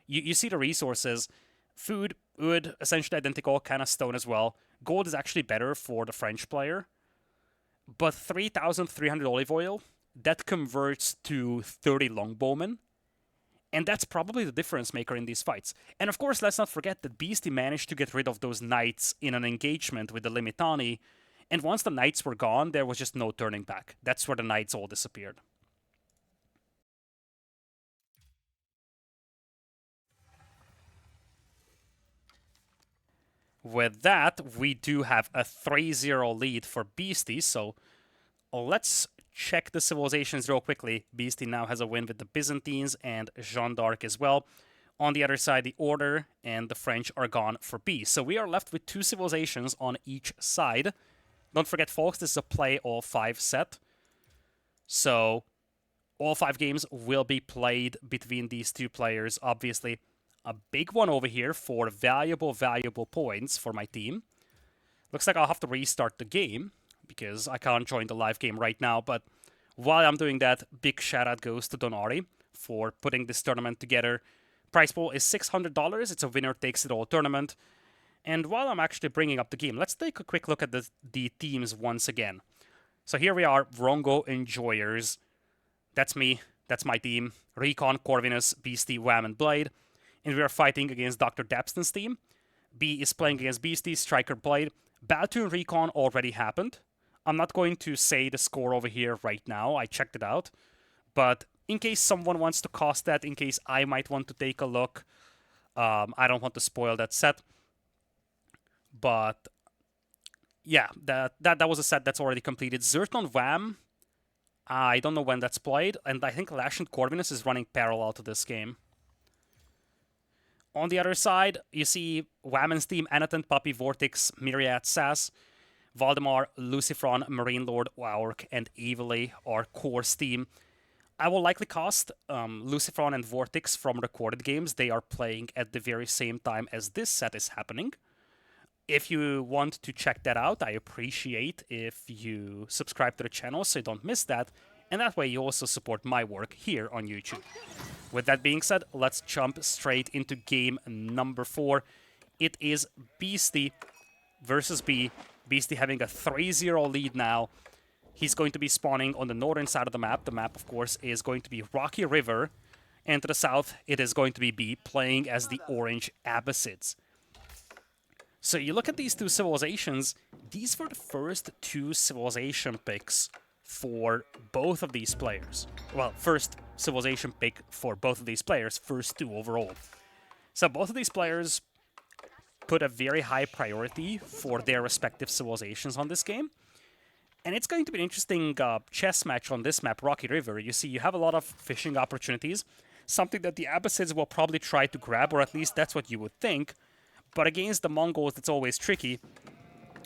You see the resources. Food, wood, essentially identical, kind of stone as well. Gold is actually better for the French player. But 3,300 olive oil, that converts to 30 longbowmen. And that's probably the difference maker in these fights. And of course, let's not forget that Beastie managed to get rid of those knights in an engagement with the Limitani. And once the knights were gone, there was just no turning back. That's where the knights all disappeared. With that, we do have a 3-0 lead for Beastie, so let's check the civilizations real quickly. Beastie now has a win with the Byzantines and Jeanne d'Arc as well. On the other side, the Order and the French are gone for B. So we are left with 2 civilizations on each side. Don't forget, folks, this is a play all 5 set. So all 5 games will be played between these 2 players. Obviously, a big one over here for valuable points for my team. Looks like I'll have to restart the game, because I can't join the live game right now, but while I'm doing that, big shout out goes to Don Artie for putting this tournament together. Prize pool is $600, it's a winner takes it all tournament. And while I'm actually bringing up the game, let's take a quick look at the teams once again. So here we are, Vrongo Enjoyers. That's me, that's my team. Recon, Corvinus, Beastie, Wham, and Blade. And we are fighting against Dr. Dapston's team. B is playing against Beastie, Striker, Blade. Battle Recon already happened. I'm not going to say the score over here right now. I checked it out. But in case someone wants to cost that, in case I might want to take a look, I don't want to spoil that set. But yeah, that was a set that's already completed. Zerton Wham, I don't know when that's played. And I think Lashant Corvinus is running parallel to this game. On the other side, you see Whammon's team, Anaton, Puppy, Vortex, Myriad, Sass. Valdemar, Lucifron, Marine Lord, Aurk, and Evilly are Core's team. I will likely cast Lucifron and Vortex from recorded games. They are playing at the very same time as this set is happening. If you want to check that out, I appreciate if you subscribe to the channel so you don't miss that. And that way you also support my work here on YouTube. With that being said, let's jump straight into game number 4. It is Beastie versus B. Beastie having a 3-0 lead now. He's going to be spawning on the northern side of the map. The map, of course, is going to be Rocky River. And to the south, it is going to be B, playing as the Orange Abbasids. So you look at these two civilizations, these were the first two civilization picks for both of these players. Well, first civilization pick for both of these players, first two overall. So both of these players put a very high priority for their respective civilizations on this game. And it's going to be an interesting chess match on this map, Rocky River. You see, you have a lot of fishing opportunities, something that the Abbasids will probably try to grab, or at least that's what you would think. But against the Mongols, it's always tricky,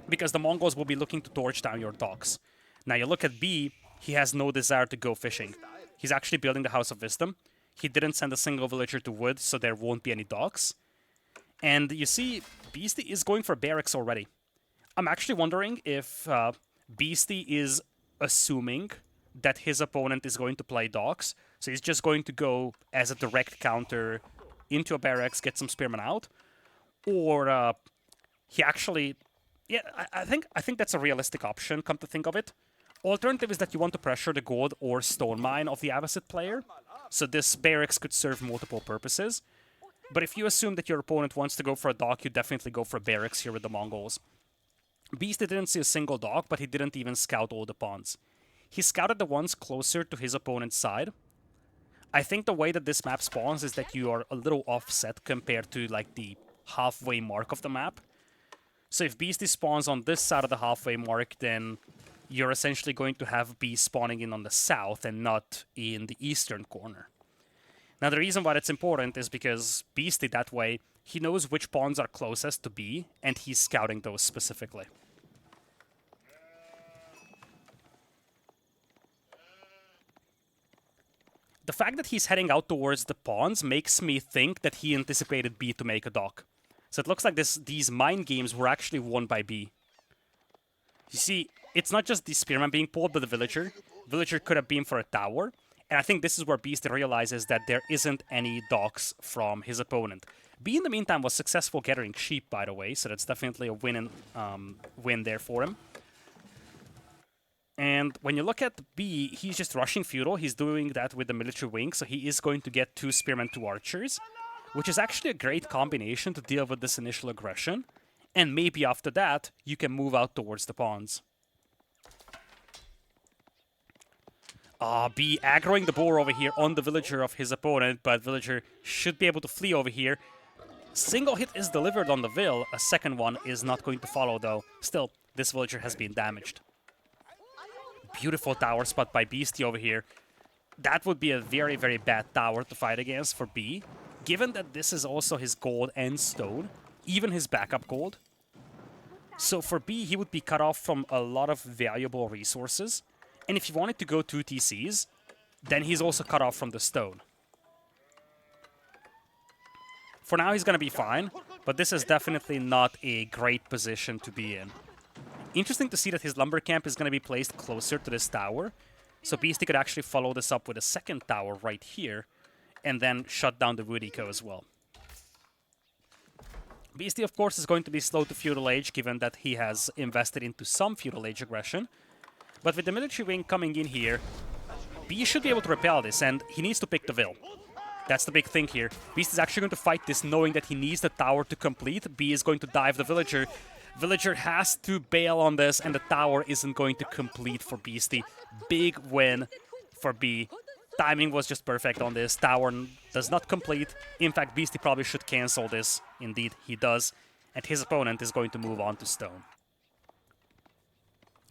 because the Mongols will be looking to torch down your docks. Now, you look at B, he has no desire to go fishing. He's actually building the House of Wisdom. He didn't send a single villager to wood, so there won't be any docks. And you see, Beasty is going for barracks already. I'm actually wondering if Beasty is assuming that his opponent is going to play docks, so he's just going to go as a direct counter into a barracks, get some spearmen out, or he actually, yeah, I think that's a realistic option. Come to think of it, alternative is that you want to pressure the gold or stone mine of the Abbasid player, so this barracks could serve multiple purposes. But if you assume that your opponent wants to go for a dock, you definitely go for barracks here with the Mongols. Beasty didn't see a single dock, but he didn't even scout all the pawns. He scouted the ones closer to his opponent's side. I think the way that this map spawns is that you are a little offset compared to like the halfway mark of the map. So if Beasty spawns on this side of the halfway mark, then you're essentially going to have B spawning in on the south and not in the eastern corner. Now the reason why that's important is because Beasty that way, he knows which pawns are closest to B, and he's scouting those specifically. The fact that he's heading out towards the pawns makes me think that he anticipated B to make a dock. So it looks like these mind games were actually won by B. You see, it's not just the spearman being pulled, but the villager. Villager could have been for a tower. And I think this is where Beasty realizes that there isn't any docks from his opponent. B, in the meantime, was successful gathering sheep, by the way, so that's definitely a win there for him. And when you look at B, he's just rushing Feudal. He's doing that with the military wing, so he is going to get 2 spearmen, 2 archers, which is actually a great combination to deal with this initial aggression. And maybe after that, you can move out towards the pawns. B aggroing the boar over here on the villager of his opponent, but villager should be able to flee over here. Single hit is delivered on the Vil. A second one is not going to follow, though. Still, this villager has been damaged. Beautiful tower spot by Beasty over here. That would be a very, very bad tower to fight against for B, given that this is also his gold and stone, even his backup gold. So for B, he would be cut off from a lot of valuable resources. And if he wanted to go 2 TCs, then he's also cut off from the stone. For now, he's going to be fine, but this is definitely not a great position to be in. Interesting to see that his lumber camp is going to be placed closer to this tower, so Beasty could actually follow this up with a second tower right here, and then shut down the wood eco as well. Beasty, of course, is going to be slow to Feudal Age, given that he has invested into some Feudal Age aggression. But with the military wing coming in here, B should be able to repel this, and he needs to pick the Vil. That's the big thing here. Beast is actually going to fight this knowing that he needs the tower to complete. B is going to dive the villager. Villager has to bail on this, and the tower isn't going to complete for Beasty. Big win for B. Timing was just perfect on this. Tower does not complete. In fact, Beasty probably should cancel this. Indeed, he does. And his opponent is going to move on to stone.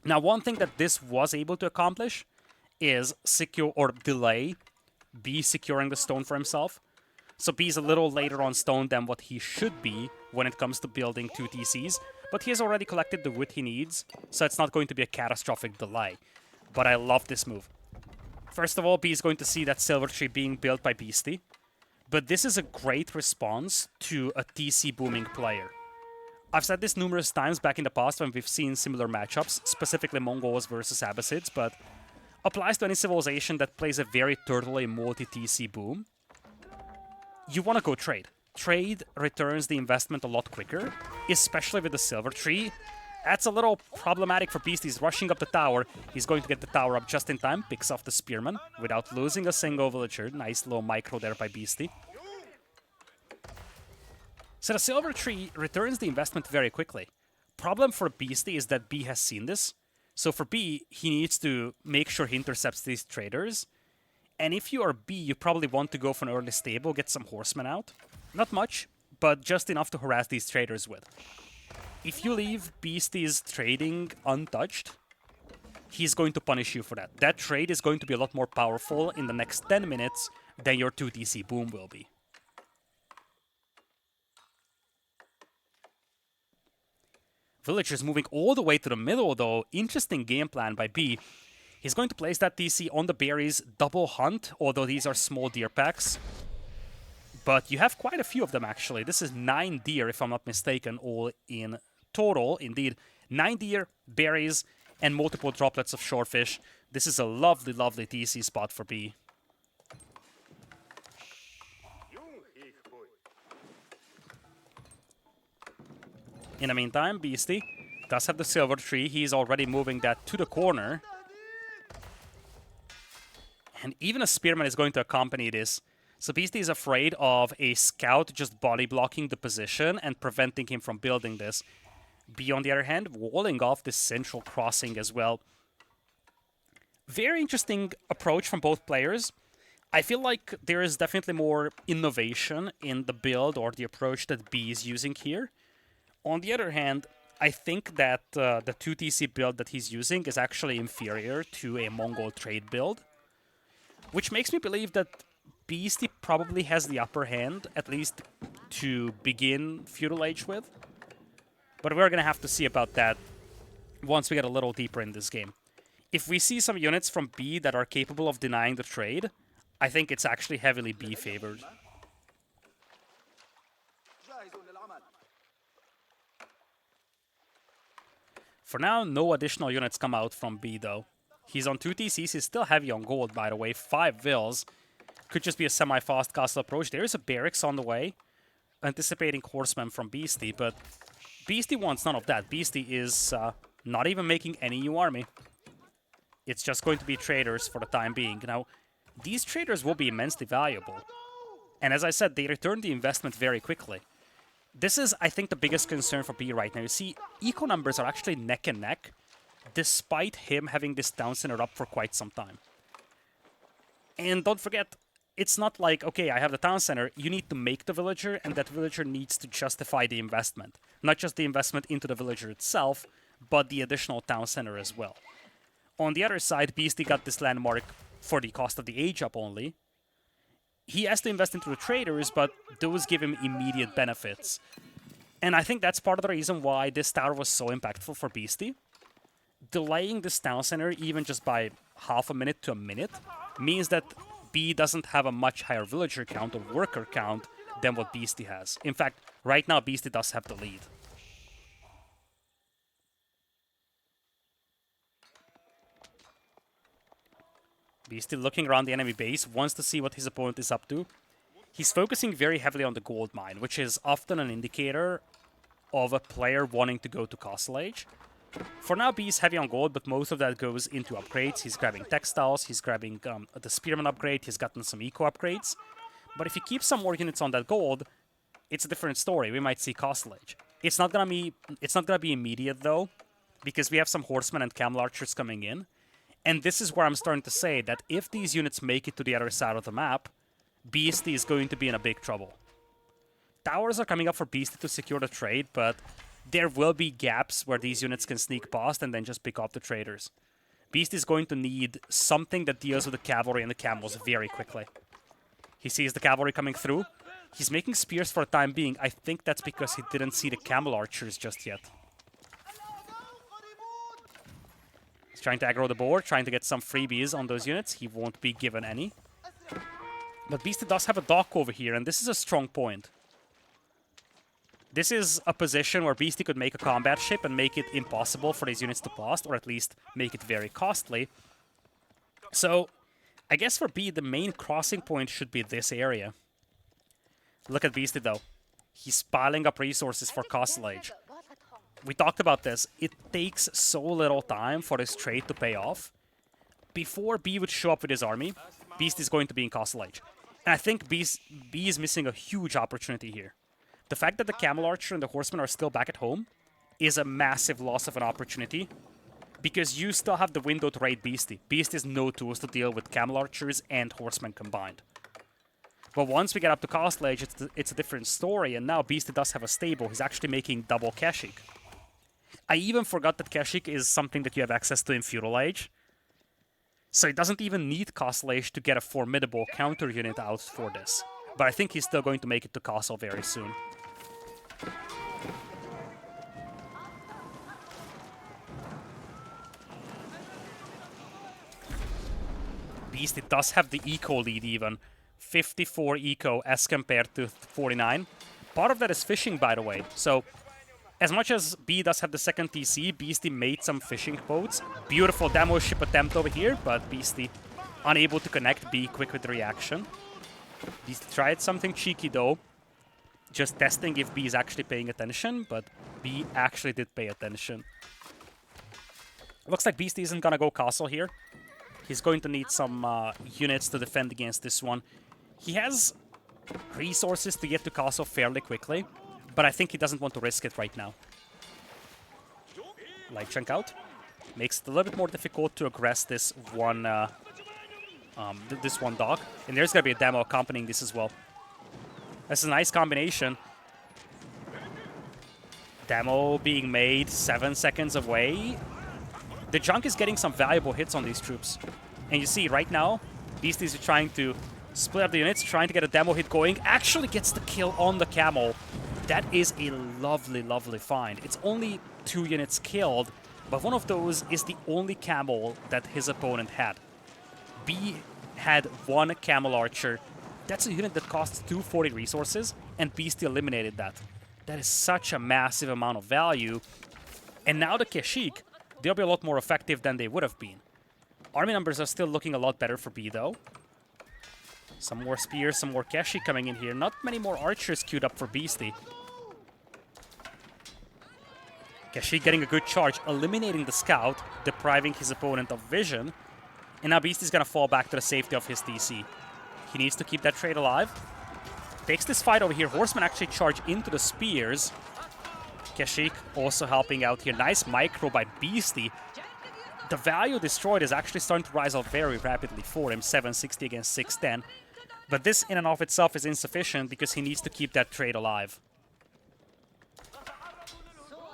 Now, one thing that this was able to accomplish is secure or delay B securing the stone for himself. So B's a little later on stone than what he should be when it comes to building 2 TCs. But he has already collected the wood he needs, so it's not going to be a catastrophic delay. But I love this move. First of all, B is going to see that silver tree being built by Beasty. But this is a great response to a TC booming player. I've said this numerous times back in the past when we've seen similar matchups, specifically Mongols versus Abbasids, but applies to any civilization that plays a very turtle-y multi-TC boom. You want to go trade. Trade returns the investment a lot quicker, especially with the silver tree. That's a little problematic for Beasty. He's rushing up the tower. He's going to get the tower up just in time, picks off the spearman without losing a single villager. Nice little micro there by Beasty. So the silver tree returns the investment very quickly. Problem for Beastie is that B has seen this. So for B, he needs to make sure he intercepts these traders. And if you are B, you probably want to go for an early stable, get some horsemen out. Not much, but just enough to harass these traders with. If you leave Beastie's trading untouched, he's going to punish you for that. That trade is going to be a lot more powerful in the next 10 minutes than your 2TC boom will be. Villagers moving all the way to the middle, though. Interesting game plan by B. He's going to place that TC on the berries, double hunt, although these are small deer packs. But you have quite a few of them, actually. This is 9 deer, if I'm not mistaken, all in total. Indeed, 9 deer, berries, and multiple droplets of shorefish. This is a lovely, lovely TC spot for B. In the meantime, Beastie does have the silver tree. He's already moving that to the corner. And even a spearman is going to accompany this. So Beastie is afraid of a scout just body blocking the position and preventing him from building this. B, on the other hand, walling off this central crossing as well. Very interesting approach from both players. I feel like there is definitely more innovation in the build or the approach that B is using here. On the other hand, I think that the 2TC build that he's using is actually inferior to a Mongol trade build, which makes me believe that Beastie probably has the upper hand, at least to begin Feudal Age with. But we're going to have to see about that once we get a little deeper in this game. If we see some units from B that are capable of denying the trade, I think it's actually heavily B favored. For now, no additional units come out from B, though. He's on 2 TCs. He's still heavy on gold, by the way. 5 vills. Could just be a semi-fast castle approach. There is a barracks on the way, anticipating horsemen from Beastie, but Beastie wants none of that. Beastie is not even making any new army. It's just going to be traders for the time being. Now, these traders will be immensely valuable. And as I said, they return the investment very quickly. This is, I think, the biggest concern for B right now. You see, eco numbers are actually neck and neck, despite him having this town center up for quite some time. And don't forget, it's not like, okay, I have the town center, you need to make the villager, and that villager needs to justify the investment. Not just the investment into the villager itself, but the additional town center as well. On the other side, Beastie got this landmark for the cost of the age up only. He has to invest into the traders, but those give him immediate benefits. And I think that's part of the reason why this tower was so impactful for Beastie. Delaying this town center, even just by half a minute to a minute, means that B doesn't have a much higher villager count or worker count than what Beastie has. In fact, right now Beastie does have the lead. Beastie looking around the enemy base, wants to see what his opponent is up to. He's focusing very heavily on the gold mine, which is often an indicator of a player wanting to go to Castle Age. For now, B is heavy on gold, but most of that goes into upgrades. He's grabbing textiles, he's grabbing the spearman upgrade, he's gotten some eco upgrades. But if he keeps some more units on that gold, it's a different story. We might see Castle Age. It's not gonna be immediate though, because we have some horsemen and camel archers coming in. And this is where I'm starting to say that if these units make it to the other side of the map, Beastie is going to be in a big trouble. Towers are coming up for Beastie to secure the trade, but there will be gaps where these units can sneak past and then just pick off the traders. Beastie is going to need something that deals with the cavalry and the camels very quickly. He sees the cavalry coming through. He's making spears for the time being. I think that's because he didn't see the camel archers just yet. He's trying to aggro the board, trying to get some freebies on those units. He won't be given any. But Beastie does have a dock over here, and this is a strong point. This is a position where Beastie could make a combat ship and make it impossible for these units to pass, or at least make it very costly. So, I guess for B, the main crossing point should be this area. Look at Beastie, though. He's piling up resources for Castle Age. We talked about this. It takes so little time for this trade to pay off. Before B would show up with his army, Beastie is going to be in Castle Age. And I think B is missing a huge opportunity here. The fact that the Camel Archer and the Horseman are still back at home is a massive loss of an opportunity, because you still have the window to raid Beasty. Beasty has no tools to deal with Camel Archers and Horsemen combined. But once we get up to Castle Age, it's a different story, and now Beasty does have a stable. He's actually making double Keshik. I even forgot that Keshik is something that you have access to in Feudal Age. So he doesn't even need Castle Age to get a formidable counter unit out for this. But I think he's still going to make it to Castle very soon. Beasty does have the eco lead even. 54 eco as compared to 49. Part of that is fishing, by the way. So, as much as B does have the second TC, Beasty made some fishing boats. Beautiful demo ship attempt over here, but Beasty unable to connect. B quick with the reaction. Beasty tried something cheeky though. Just testing if B is actually paying attention, but B actually did pay attention. Looks like Beasty isn't gonna go castle here. He's going to need some units to defend against this one. He has resources to get to castle fairly quickly, but I think he doesn't want to risk it right now. Light chunk out. Makes it a little bit more difficult to aggress this one dog. And there's going to be a demo accompanying this as well. That's a nice combination. Demo being made 7 seconds away. The junk is getting some valuable hits on these troops. And you see right now, Beasties are trying to split up the units, trying to get a demo hit going. Actually gets the kill on the camel. That is a lovely, lovely find. It's only 2 units killed, but one of those is the only camel that his opponent had. B had 1 camel archer. That's a unit that costs 240 resources, and Beastie eliminated that. That is such a massive amount of value. And now the Keshik, they'll be a lot more effective than they would have been. Army numbers are still looking a lot better for B, though. Some more spears, some more Keshik coming in here. Not many more archers queued up for Beastie. Keshik getting a good charge, eliminating the scout, depriving his opponent of vision. And now Beastie's gonna fall back to the safety of his DC. He needs to keep that trade alive. Takes this fight over here. Horsemen actually charge into the spears. Keshik also helping out here. Nice micro by Beastie. The value destroyed is actually starting to rise up very rapidly for him. 760 against 610. But this in and of itself is insufficient because he needs to keep that trade alive.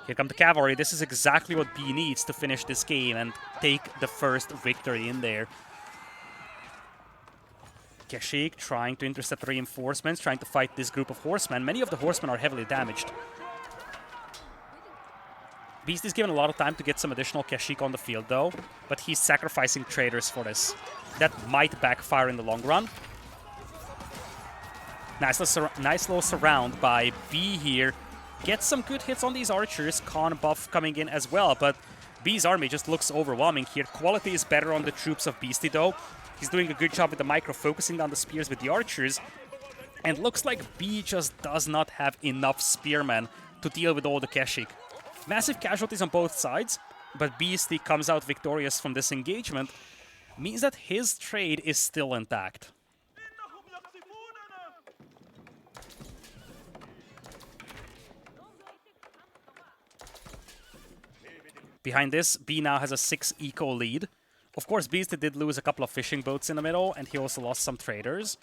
Here come the cavalry. This is exactly what B needs to finish this game and take the first victory in there. Keshik trying to intercept reinforcements, trying to fight this group of horsemen. Many of the horsemen are heavily damaged. Beast is given a lot of time to get some additional Keshik on the field though, but he's sacrificing traders for this. That might backfire in the long run. Nice little surround by B here. Gets some good hits on these archers. Con buff coming in as well, but B's army just looks overwhelming here. Quality is better on the troops of Beastie though. He's doing a good job with the micro, focusing on the spears with the archers. And looks like B just does not have enough spearmen to deal with all the Keshik. Massive casualties on both sides, but Beastie comes out victorious from this engagement. Means that his trade is still intact. Behind this, B now has a 6 eco lead. Of course, Beastie did lose a couple of fishing boats in the middle, and he also lost some traders.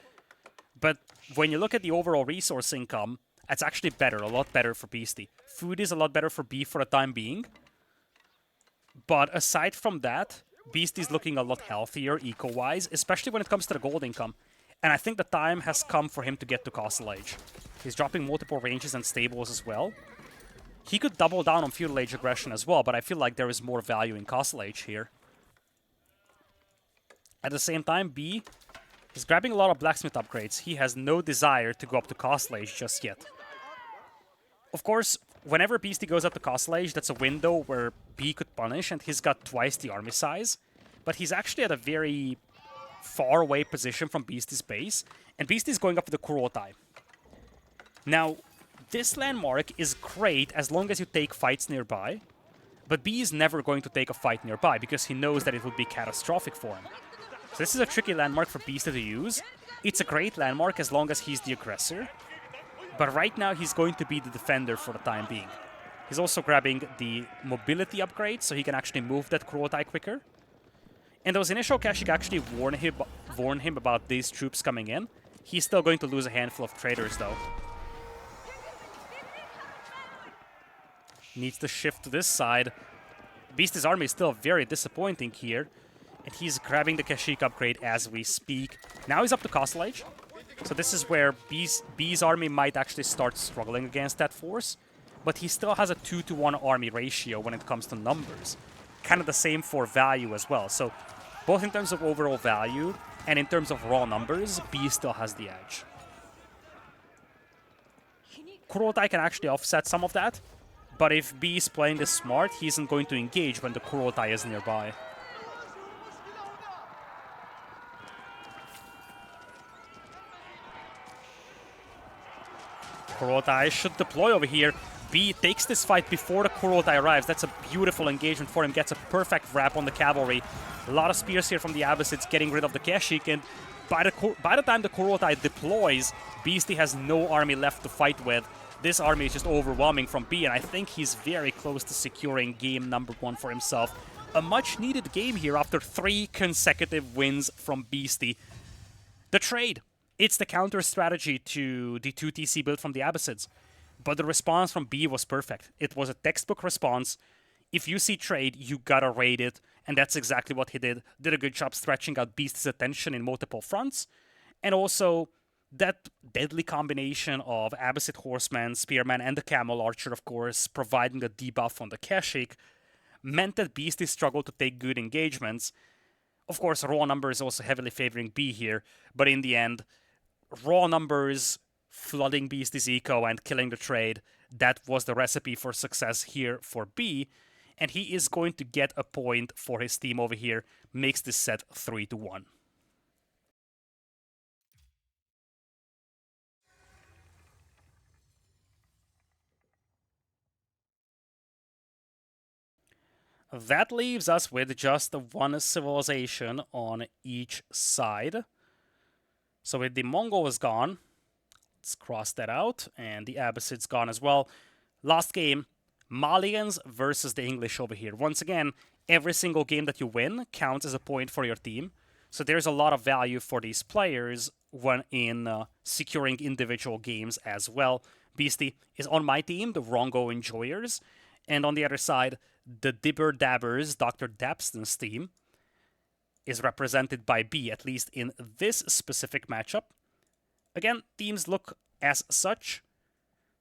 But when you look at the overall resource income, it's actually better, a lot better for Beastie. Food is a lot better for B for the time being. But aside from that, Beastie's looking a lot healthier eco-wise, especially when it comes to the gold income. And I think the time has come for him to get to Castle Age. He's dropping multiple ranges and stables as well. He could double down on Feudal Age aggression as well, but I feel like there is more value in Castle Age here. At the same time, B is grabbing a lot of blacksmith upgrades. He has no desire to go up to Castle Age just yet. Of course, whenever Beastie goes up to Castle Age, that's a window where B could punish, and he's got twice the army size. But he's actually at a very far away position from Beastie's base, and Beastie's going up with the Kurotai. Now, this landmark is great as long as you take fights nearby, but B is never going to take a fight nearby because he knows that it would be catastrophic for him. So this is a tricky landmark for Beastie to use. It's a great landmark as long as he's the aggressor. But right now, he's going to be the defender for the time being. He's also grabbing the mobility upgrade, so he can actually move that Kurotai quicker. And those initial Kashik actually warn him about these troops coming in. He's still going to lose a handful of traders, though. Needs to shift to this side. Beastie's army is still very disappointing here. And he's grabbing the Kashik upgrade as we speak. Now he's up to Castle Age. So this is where Bee's army might actually start struggling against that force. But he still has a 2-to-1 army ratio when it comes to numbers. Kind of the same for value as well. So both in terms of overall value and in terms of raw numbers, Bee still has the edge. Kurotai can actually offset some of that. But if Bee is playing this smart, he isn't going to engage when the Kurotai is nearby. Kurotai should deploy over here. Bee takes this fight before the Kurotai arrives. That's a beautiful engagement for him. Gets a perfect wrap on the cavalry. A lot of spears here from the Abbasids getting rid of the Kashik. And by the time the Kurotai deploys, Beastie has no army left to fight with. This army is just overwhelming from Bee, and I think he's very close to securing game number 1 for himself. A much-needed game here after 3 consecutive wins from Beastie. The trade. It's the counter strategy to the 2TC build from the Abbasids. But the response from Bee was perfect. It was a textbook response. If you see trade, you gotta raid it. And that's exactly what he did. Did a good job stretching out Beastie's attention in multiple fronts. And also, that deadly combination of Abbasid Horseman, Spearman, and the Camel Archer, of course, providing the debuff on the Kashik, meant that Beastie struggled to take good engagements. Of course, raw numbers also heavily favoring Bee here. But in the end, raw numbers flooding Beastie's eco and killing the trade, that was the recipe for success here for Bee, and he is going to get a point for his team over here, makes this set 3-1. That leaves us with just one civilization on each side. So with the Mongols gone, let's cross that out, and the Abbasids gone as well. Last game, Malians versus the English over here. Once again, every single game that you win counts as a point for your team. So there's a lot of value for these players when in securing individual games as well. Beastie is on my team, the Rongo Enjoyers. And on the other side, the Dibber Dabbers, Dr. Dabston's team, is represented by Bee, at least in this specific matchup. Again, teams look as such.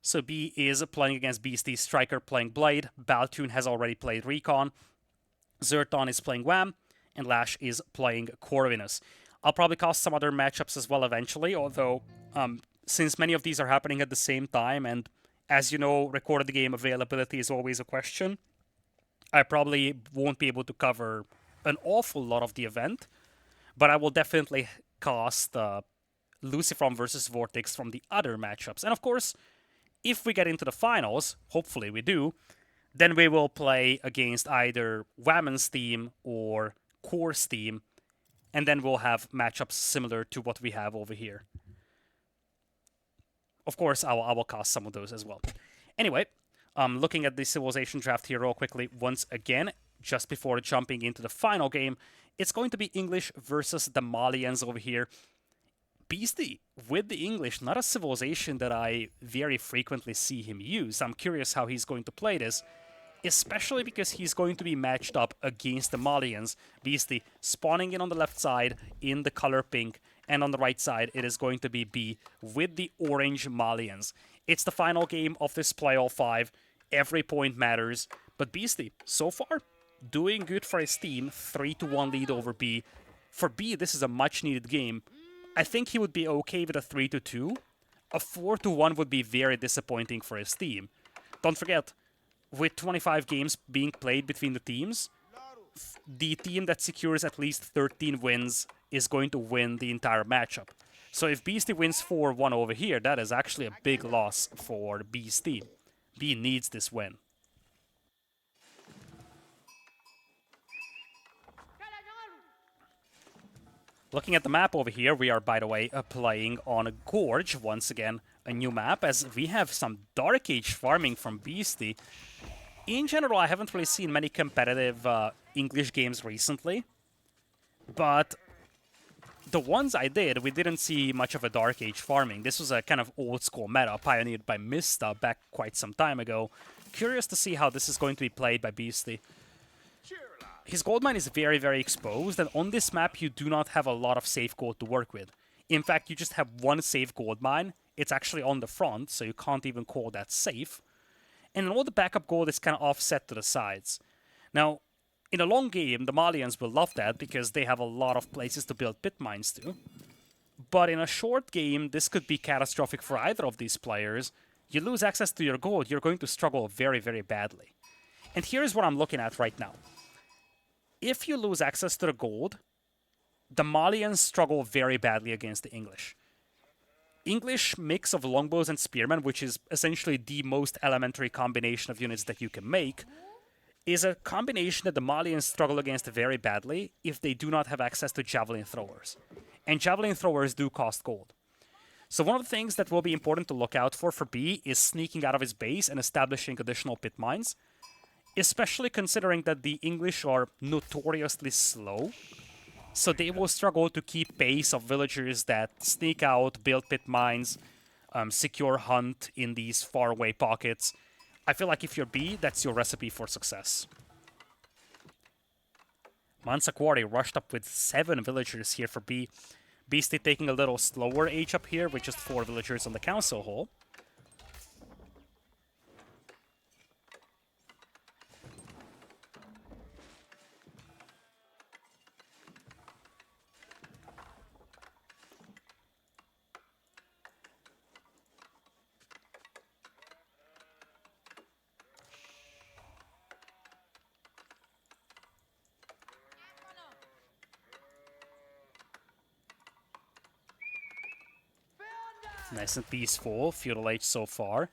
So Bee is playing against Beastie, Striker playing Blade, Baltoon has already played Recon, Zerton is playing Wham, and Lash is playing Corvinus. I'll probably cast some other matchups as well eventually, although since many of these are happening at the same time, and as you know, recorded game availability is always a question, I probably won't be able to cover an awful lot of the event, but I will definitely cast Lucifron versus Vortex from the other matchups. And of course, if we get into the finals, hopefully we do, then we will play against either Whammon's team or Core's team, and then we'll have matchups similar to what we have over here. Of course, I will cast some of those as well. Anyway, looking at the Civilization draft here real quickly, once again, just before jumping into the final game, it's going to be English versus the Malians over here. Beastie with the English, not a civilization that I very frequently see him use. I'm curious how he's going to play this, especially because he's going to be matched up against the Malians. Beastie spawning in on the left side in the color pink, and on the right side it is going to be Bee with the orange Malians. It's the final game of this play all 5. Every point matters, but Beastie, so far, doing good for his team. 3-1 lead over Bee. For Bee, this is a much-needed game. I think he would be okay with a 3-2. A 4-1 would be very disappointing for his team. Don't forget, with 25 games being played between the teams, the team that secures at least 13 wins is going to win the entire matchup. So if Beastie wins 4-1 over here, that is actually a big loss for Bee's team. Bee needs this win. Looking at the map over here, we are, by the way, playing on a Gorge once again. a new map, as we have some Dark Age farming from Beastie. In general, I haven't really seen many competitive English games recently, but the ones I did, we didn't see much of a Dark Age farming. This was a kind of old school meta pioneered by Mista back quite some time ago. Curious to see how this is going to be played by Beastie. His gold mine is very, very exposed, and on this map you do not have a lot of safe gold to work with. In fact, you just have one safe gold mine. It's actually on the front, so you can't even call that safe. And all the backup gold is kind of offset to the sides. Now, in a long game, the Malians will love that because they have a lot of places to build pit mines to. But in a short game, this could be catastrophic for either of these players. You lose access to your gold, you're going to struggle very, very badly. And here's what I'm looking at right now. If you lose access to the gold, the Malians struggle very badly against the English. English mix of longbows and spearmen, which is essentially the most elementary combination of units that you can make, is a combination that the Malians struggle against very badly if they do not have access to javelin throwers. And javelin throwers do cost gold. So one of the things that will be important to look out for B is sneaking out of his base and establishing additional pit mines, especially considering that the English are notoriously slow. So they will struggle to keep pace of villagers that sneak out, build pit mines, secure hunt in these faraway pockets. I feel like if you're B, that's your recipe for success. Mansaquari rushed up with 7 villagers here for B. Beastie taking a little slower age up here with just 4 villagers on the council hall. Nice and peaceful, Feudal Age so far.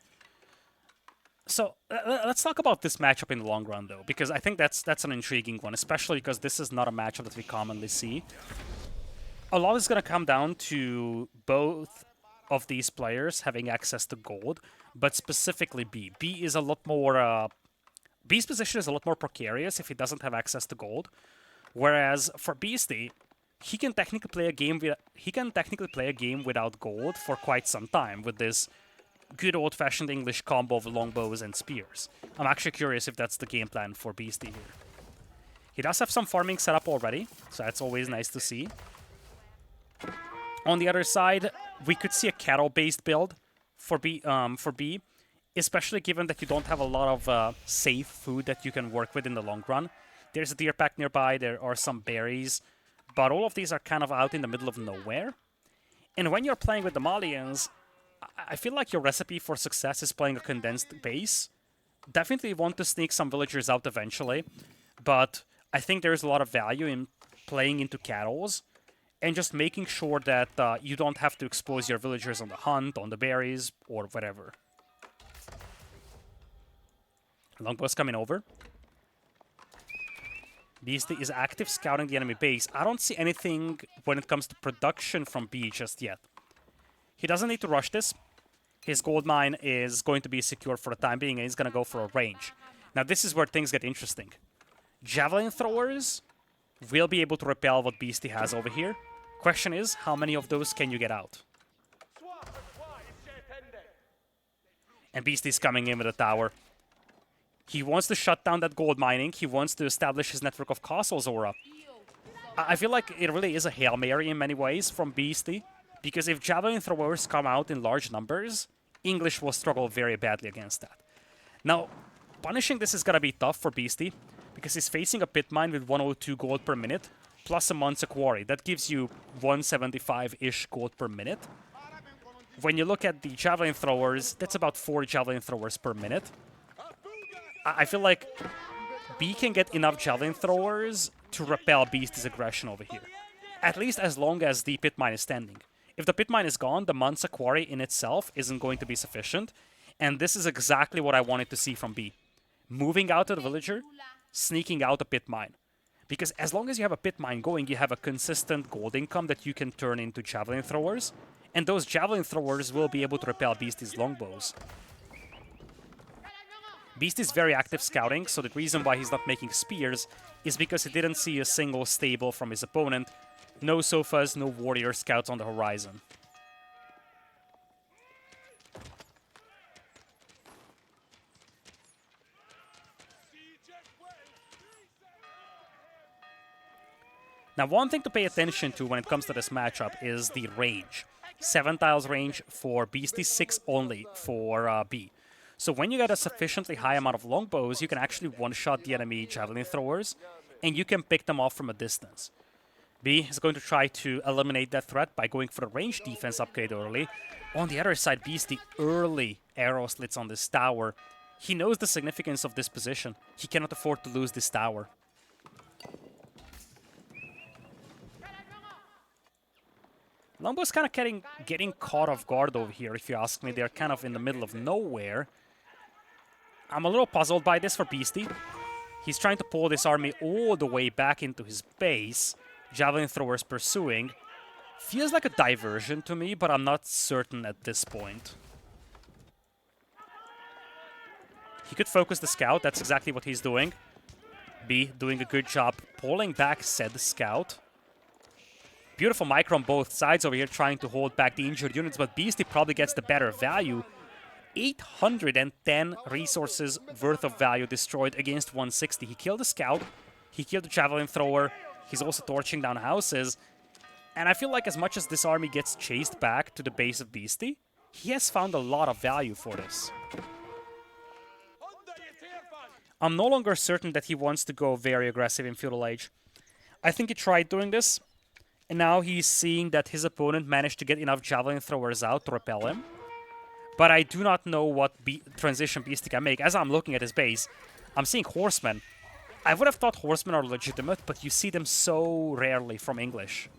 So, let's talk about this matchup in the long run, though, because I think that's an intriguing one, especially because this is not a matchup that we commonly see. A lot is going to come down to both of these players having access to gold, but specifically B. B is a lot more... B's position is a lot more precarious if he doesn't have access to gold, whereas for Beastie, he can technically play a game without gold for quite some time with this good old-fashioned English combo of longbows and spears. I'm actually curious if that's the game plan for Beastie here. He does have some farming set up already, so that's always nice to see. On the other side, we could see a cattle-based build for B, especially given that you don't have a lot of safe food that you can work with in the long run. There's a deer pack nearby, there are some berries, but all of these are kind of out in the middle of nowhere. And when you're playing with the Malians, I feel like your recipe for success is playing a condensed base. Definitely want to sneak some villagers out eventually, but I think there's a lot of value in playing into cattles and just making sure that you don't have to expose your villagers on the hunt, on the berries, or whatever. Longbow's coming over. Beastie is active scouting the enemy base. I don't see anything when it comes to production from B just yet. He doesn't need to rush this. His gold mine is going to be secure for the time being, and he's going to go for a range. Now, this is where things get interesting. Javelin throwers will be able to repel what Beastie has over here. Question is, how many of those can you get out? And Beastie's coming in with a tower. He wants to shut down that gold mining. He wants to establish his network of castles aura. I feel like it really is a Hail Mary in many ways from Beastie, because if javelin throwers come out in large numbers, English will struggle very badly against that. Now, punishing this is gonna be tough for Beastie, because he's facing a pit mine with 102 gold per minute, plus a Monza Quarry. That gives you 175-ish gold per minute. When you look at the javelin throwers, that's about 4 javelin throwers per minute. I feel like B can get enough javelin throwers to repel Beastie's aggression over here. At least as long as the pit mine is standing. If the pit mine is gone, the Monza Quarry in itself isn't going to be sufficient. And this is exactly what I wanted to see from B. Moving out to the villager, sneaking out a pit mine. Because as long as you have a pit mine going, you have a consistent gold income that you can turn into javelin throwers. And those javelin throwers will be able to repel Beastie's longbows. Beastie's very active scouting, so the reason why he's not making spears is because he didn't see a single stable from his opponent. No sofas, no warrior scouts on the horizon. Now, one thing to pay attention to when it comes to this matchup is the range. 7 tiles range for Beastie, 6 only for B. So when you get a sufficiently high amount of longbows, you can actually one-shot the enemy javelin throwers, and you can pick them off from a distance. B is going to try to eliminate that threat by going for the range defense upgrade early. On the other side, Beastie early arrow slits on this tower. He knows the significance of this position. He cannot afford to lose this tower. Longbow's kind of getting caught off guard over here, if you ask me. They're kind of in the middle of nowhere. I'm a little puzzled by this for Beastie. He's trying to pull this army all the way back into his base. Javelin throwers pursuing. Feels like a diversion to me, but I'm not certain at this point. He could focus the scout. That's exactly what he's doing. B doing a good job pulling back said scout. Beautiful micro on both sides over here trying to hold back the injured units, but Beastie probably gets the better value. 810 resources worth of value destroyed against 160. He killed the scout, he killed the javelin thrower, he's also torching down houses. And I feel like as much as this army gets chased back to the base of Beastie, he has found a lot of value for this. I'm no longer certain that he wants to go very aggressive in Feudal Age. I think he tried doing this, and now he's seeing that his opponent managed to get enough javelin throwers out to repel him. But I do not know what transition Beastie can make. As I'm looking at his base, I'm seeing horsemen. I would have thought horsemen are legitimate, but you see them so rarely from English.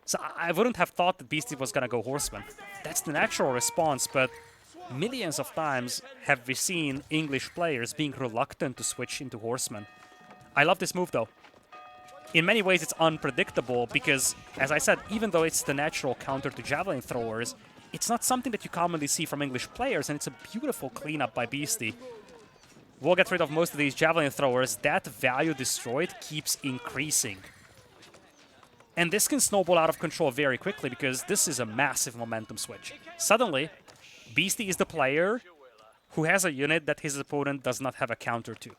So I wouldn't have thought that Beastie was gonna go horseman. That's the natural response, but millions of times have we seen English players being reluctant to switch into horsemen. I love this move though. In many ways, it's unpredictable because, as I said, even though it's the natural counter to javelin throwers, it's not something that you commonly see from English players, and it's a beautiful cleanup by Beastie. We'll get rid of most of these javelin throwers. That value destroyed keeps increasing. And this can snowball out of control very quickly because this is a massive momentum switch. Suddenly, Beastie is the player who has a unit that his opponent does not have a counter to.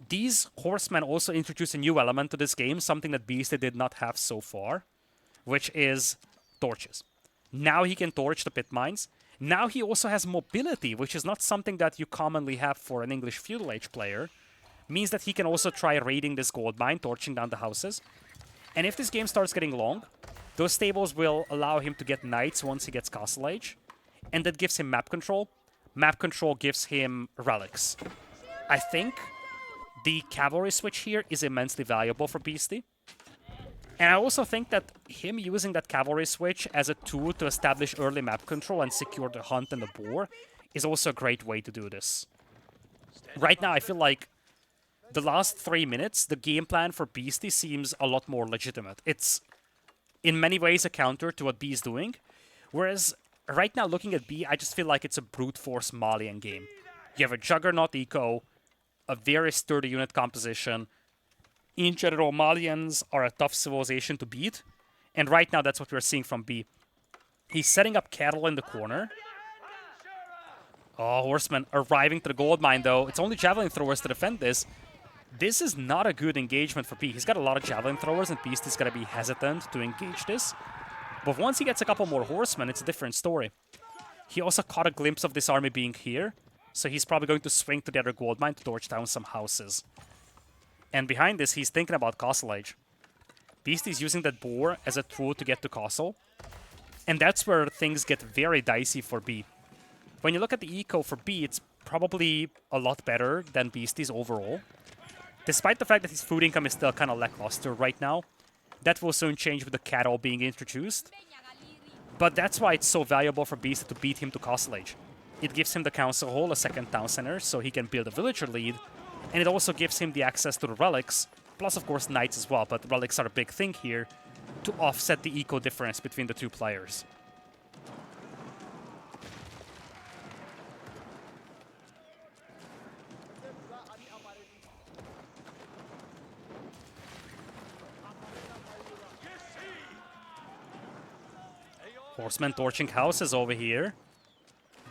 These horsemen also introduce a new element to this game, something that Beastie did not have so far, which is torches. Now he can torch the pit mines. Now he also has mobility, which is not something that you commonly have for an English Feudal Age player. Means that he can also try raiding this gold mine, torching down the houses. And if this game starts getting long, those stables will allow him to get knights once he gets Castle Age. And that gives him map control. Map control gives him relics. I think the cavalry switch here is immensely valuable for Beastie. And I also think that him using that cavalry switch as a tool to establish early map control and secure the hunt and the boar is also a great way to do this. Right now, I feel like the last 3 minutes, the game plan for Beastie seems a lot more legitimate. It's in many ways a counter to what B is doing. Whereas right now, looking at B, I just feel like it's a brute force Malian game. You have a Juggernaut eco, a very sturdy unit composition. In general, Malians are a tough civilization to beat. And right now, that's what we're seeing from B. He's setting up cattle in the corner. Oh, horsemen arriving to the gold mine, though. It's only javelin throwers to defend this. This is not a good engagement for B. He's got a lot of javelin throwers, and Beastie's got to be hesitant to engage this. But once he gets a couple more horsemen, it's a different story. He also caught a glimpse of this army being here. So he's probably going to swing to the other gold mine to torch down some houses. And behind this, he's thinking about Castle Age. Beastie's using that boar as a tool to get to Castle. And that's where things get very dicey for B. When you look at the eco for B, it's probably a lot better than Beastie's overall. Despite the fact that his food income is still kind of lackluster right now. That will soon change with the cattle being introduced. But that's why it's so valuable for Beastie to beat him to Castle Age. It gives him the Council Hall, a second town center, so he can build a villager lead. And it also gives him the access to the relics, plus of course knights as well, but relics are a big thing here to offset the eco difference between the two players. Horseman torching houses over here.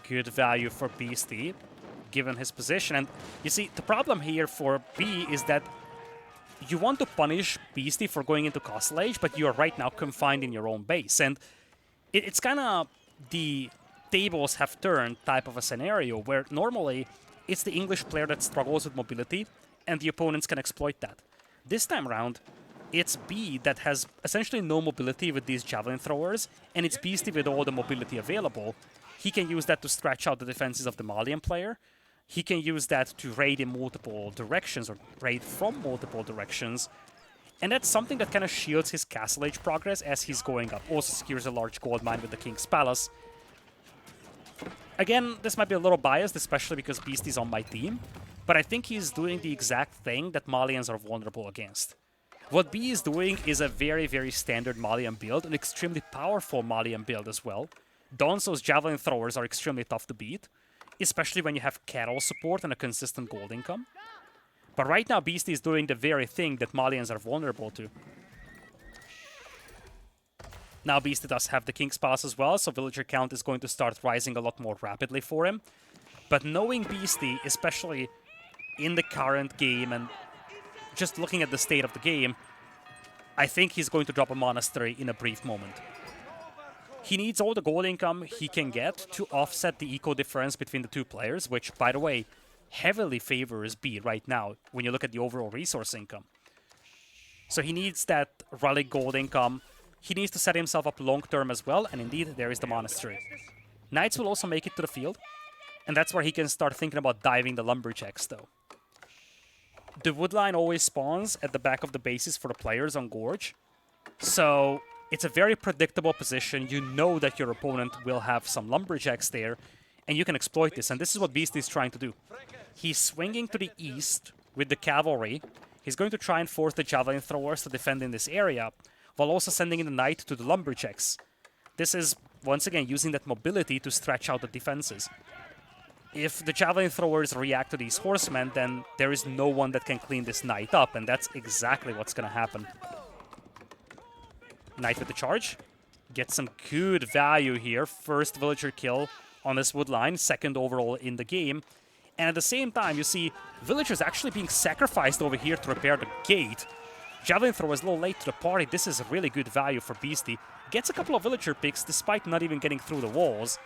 Good value for Beasty, given his position. And you see, the problem here for B is that you want to punish Beasty for going into Castle Age, but you are right now confined in your own base. And it's kind of the tables have turned type of a scenario where normally it's the English player that struggles with mobility, and the opponents can exploit that. This time around, it's B that has essentially no mobility with these javelin throwers, and it's Beasty with all the mobility available. He can use that to stretch out the defenses of the Malian player. He can use that to raid in multiple directions, or raid from multiple directions. And that's something that kind of shields his Castle Age progress as he's going up. Also secures a large gold mine with the King's Palace. Again, this might be a little biased, especially because Beasty's on my team, but I think he's doing the exact thing that Malians are vulnerable against. What B is doing is a very, very standard Malian build, an extremely powerful Malian build as well. Donso's javelin throwers are extremely tough to beat, especially when you have cattle support and a consistent gold income. But right now, Beasty is doing the very thing that Malians are vulnerable to. Now Beasty does have the King's Palace as well, so villager count is going to start rising a lot more rapidly for him. But knowing Beasty, especially in the current game and just looking at the state of the game, I think he's going to drop a monastery in a brief moment. He needs all the gold income he can get to offset the eco difference between the two players, which, by the way, heavily favors B right now when you look at the overall resource income. So he needs that relic gold income. He needs to set himself up long-term as well, and indeed, there is the monastery. Knights will also make it to the field, and that's where he can start thinking about diving the lumberjacks, though. The woodline always spawns at the back of the bases for the players on Gorge, so it's a very predictable position. You know that your opponent will have some lumberjacks there, and you can exploit this, and this is what Beasty is trying to do. He's swinging to the east with the cavalry. He's going to try and force the javelin throwers to defend in this area, while also sending in the knight to the lumberjacks. This is, once again, using that mobility to stretch out the defenses. If the javelin throwers react to these horsemen, then there is no one that can clean this knight up, and that's exactly what's going to happen. Knight with the charge. Get some good value here. First villager kill on this wood line, second overall in the game. And at the same time, you see villagers actually being sacrificed over here to repair the gate. Javelin throw is a little late to the party. This is really good value for Beasty. Gets a couple of villager picks despite not even getting through the walls.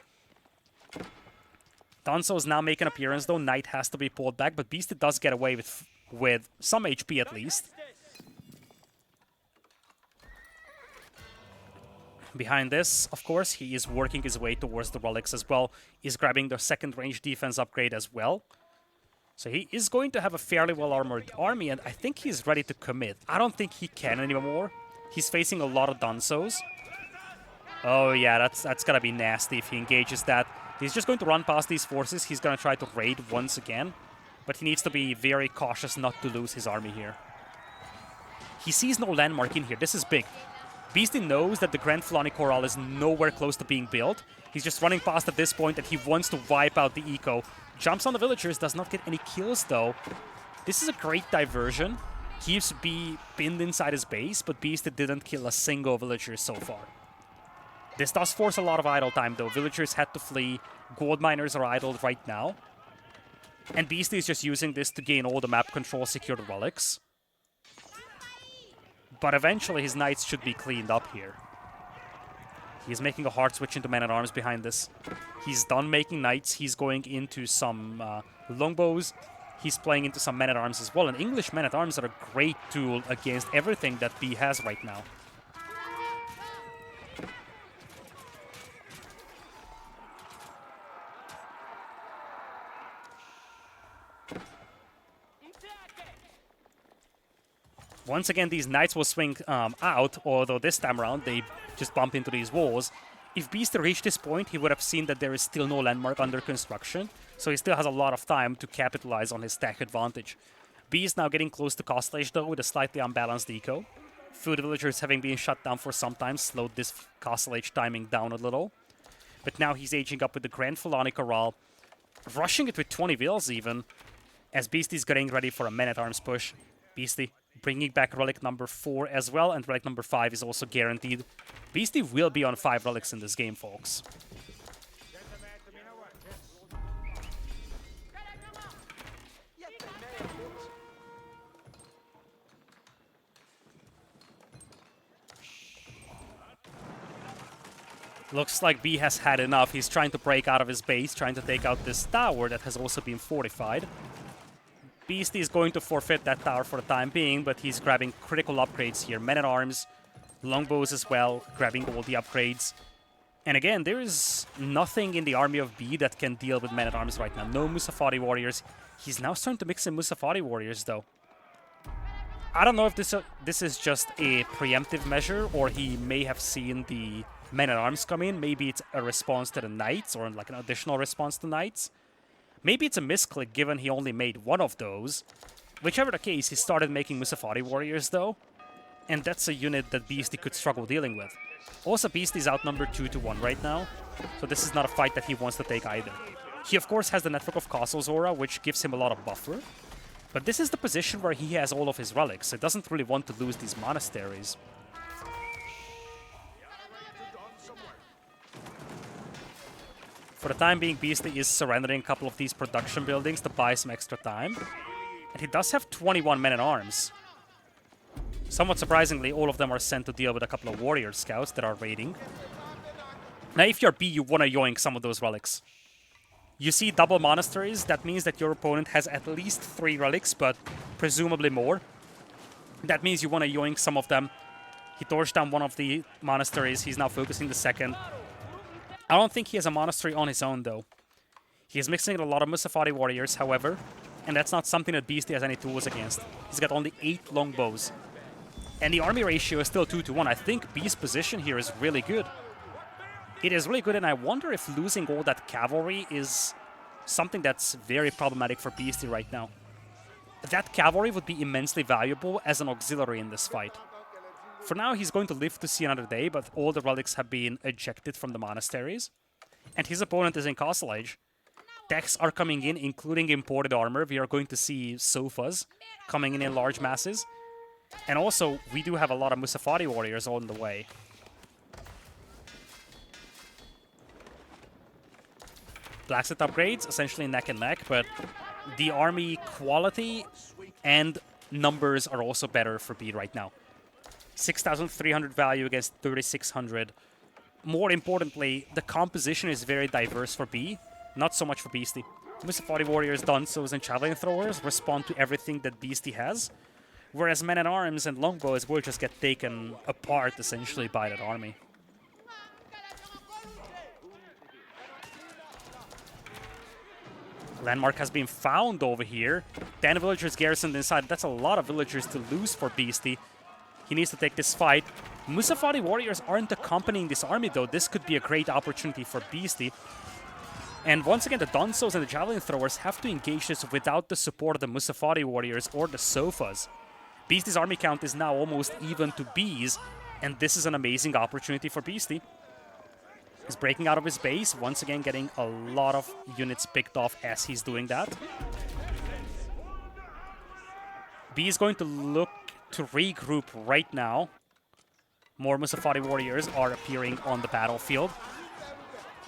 Danzo is now making an appearance though. Knight has to be pulled back, but Beasty does get away with some HP at least. Behind this, of course, he is working his way towards the relics as well. He's grabbing the second range defense upgrade as well. So he is going to have a fairly well-armored army, and I think he's ready to commit. I don't think he can anymore. He's facing a lot of Danzos. Oh yeah, that's gonna be nasty if he engages that. He's just going to run past these forces. He's gonna try to raid once again, but he needs to be very cautious not to lose his army here. He sees no landmark in here. This is big. Beasty knows that the Grand Fulani Corral is nowhere close to being built. He's just running past at this point, and he wants to wipe out the eco. Jumps on the villagers, does not get any kills though. This is a great diversion. Keeps B pinned inside his base, but Beasty didn't kill a single villager so far. This does force a lot of idle time though. Villagers had to flee. Gold miners are idled right now. And Beasty is just using this to gain all the map control, secure the relics. But eventually his knights should be cleaned up here. He's making a hard switch into men-at-arms behind this. He's done making knights. He's going into some longbows. He's playing into some men-at-arms as well. And English men-at-arms are a great tool against everything that B has right now. Once again, these knights will swing out, although this time around they just bump into these walls. If Beasty reached this point, he would have seen that there is still no landmark under construction, so he still has a lot of time to capitalize on his stack advantage. B is now getting close to Castle Age though with a slightly unbalanced eco. Food villagers having been shut down for some time slowed this Castle Age timing down a little. But now he's aging up with the Grand Fulani Corral, rushing it with 20 vills even, as Beastie's getting ready for a Man-at-Arms push. Beastie bringing back relic number 4 as well, and relic number 5 is also guaranteed. Beastie will be on 5 relics in this game, folks. Looks like B has had enough. He's trying to break out of his base, trying to take out this tower that has also been fortified. Beastie is going to forfeit that tower for the time being, but he's grabbing critical upgrades here. Men-at-Arms, longbows as well, grabbing all the upgrades. And again, there is nothing in the army of B that can deal with Men-at-Arms right now. No Musafari warriors. He's now starting to mix in Musafari warriors, though. I don't know if this is just a preemptive measure, or he may have seen the Men-at-Arms come in. Maybe it's a response to the Knights, or like an additional response to Knights. Maybe it's a misclick, given he only made one of those. Whichever the case, he started making Musafari warriors, though. And that's a unit that Beastie could struggle dealing with. Also, Beastie's outnumbered 2-1 right now, so this is not a fight that he wants to take either. He, of course, has the Network of Castles aura, which gives him a lot of buffer. But this is the position where he has all of his relics, so he doesn't really want to lose these monasteries. For the time being, Beastie is surrendering a couple of these production buildings to buy some extra time. And he does have 21 men-at-arms. Somewhat surprisingly, all of them are sent to deal with a couple of warrior scouts that are raiding. Now, if you're B, you want to yoink some of those relics. You see double monasteries, that means that your opponent has at least 3 relics, but presumably more. That means you want to yoink some of them. He torched down one of the monasteries, he's now focusing the second. I don't think he has a monastery on his own, though. He is mixing in a lot of Musafari warriors, however, and that's not something that Beastie has any tools against. He's got only 8 longbows. And the army ratio is still 2-1. I think B's position here is really good. It is really good, and I wonder if losing all that cavalry is something that's very problematic for Beastie right now. That cavalry would be immensely valuable as an auxiliary in this fight. For now, he's going to live to see another day, but all the relics have been ejected from the monasteries. And his opponent is in Castle Age. Decks are coming in, including imported armor. We are going to see sofas coming in large masses. And also, we do have a lot of Musafari warriors on the way. Blacksmith upgrades, essentially neck and neck, but the army quality and numbers are also better for B right now. 6,300 value against 3,600. More importantly, the composition is very diverse for B, not so much for Beastie. Musafari warriors, Dunsos, and javelin throwers respond to everything that Beastie has, whereas men-at-arms and longbows will just get taken apart, essentially, by that army. Landmark has been found over here. 10 villagers garrisoned inside. That's a lot of villagers to lose for Beastie. He needs to take this fight. Musafari warriors aren't accompanying this army, though. This could be a great opportunity for Beastie. And once again, the Dunsos and the javelin throwers have to engage this without the support of the Musafari warriors or the sofas. Beastie's army count is now almost even to B's, and this is an amazing opportunity for Beastie. He's breaking out of his base, once again getting a lot of units picked off as he's doing that. B is going to look to regroup right now. More Musafari warriors are appearing on the battlefield.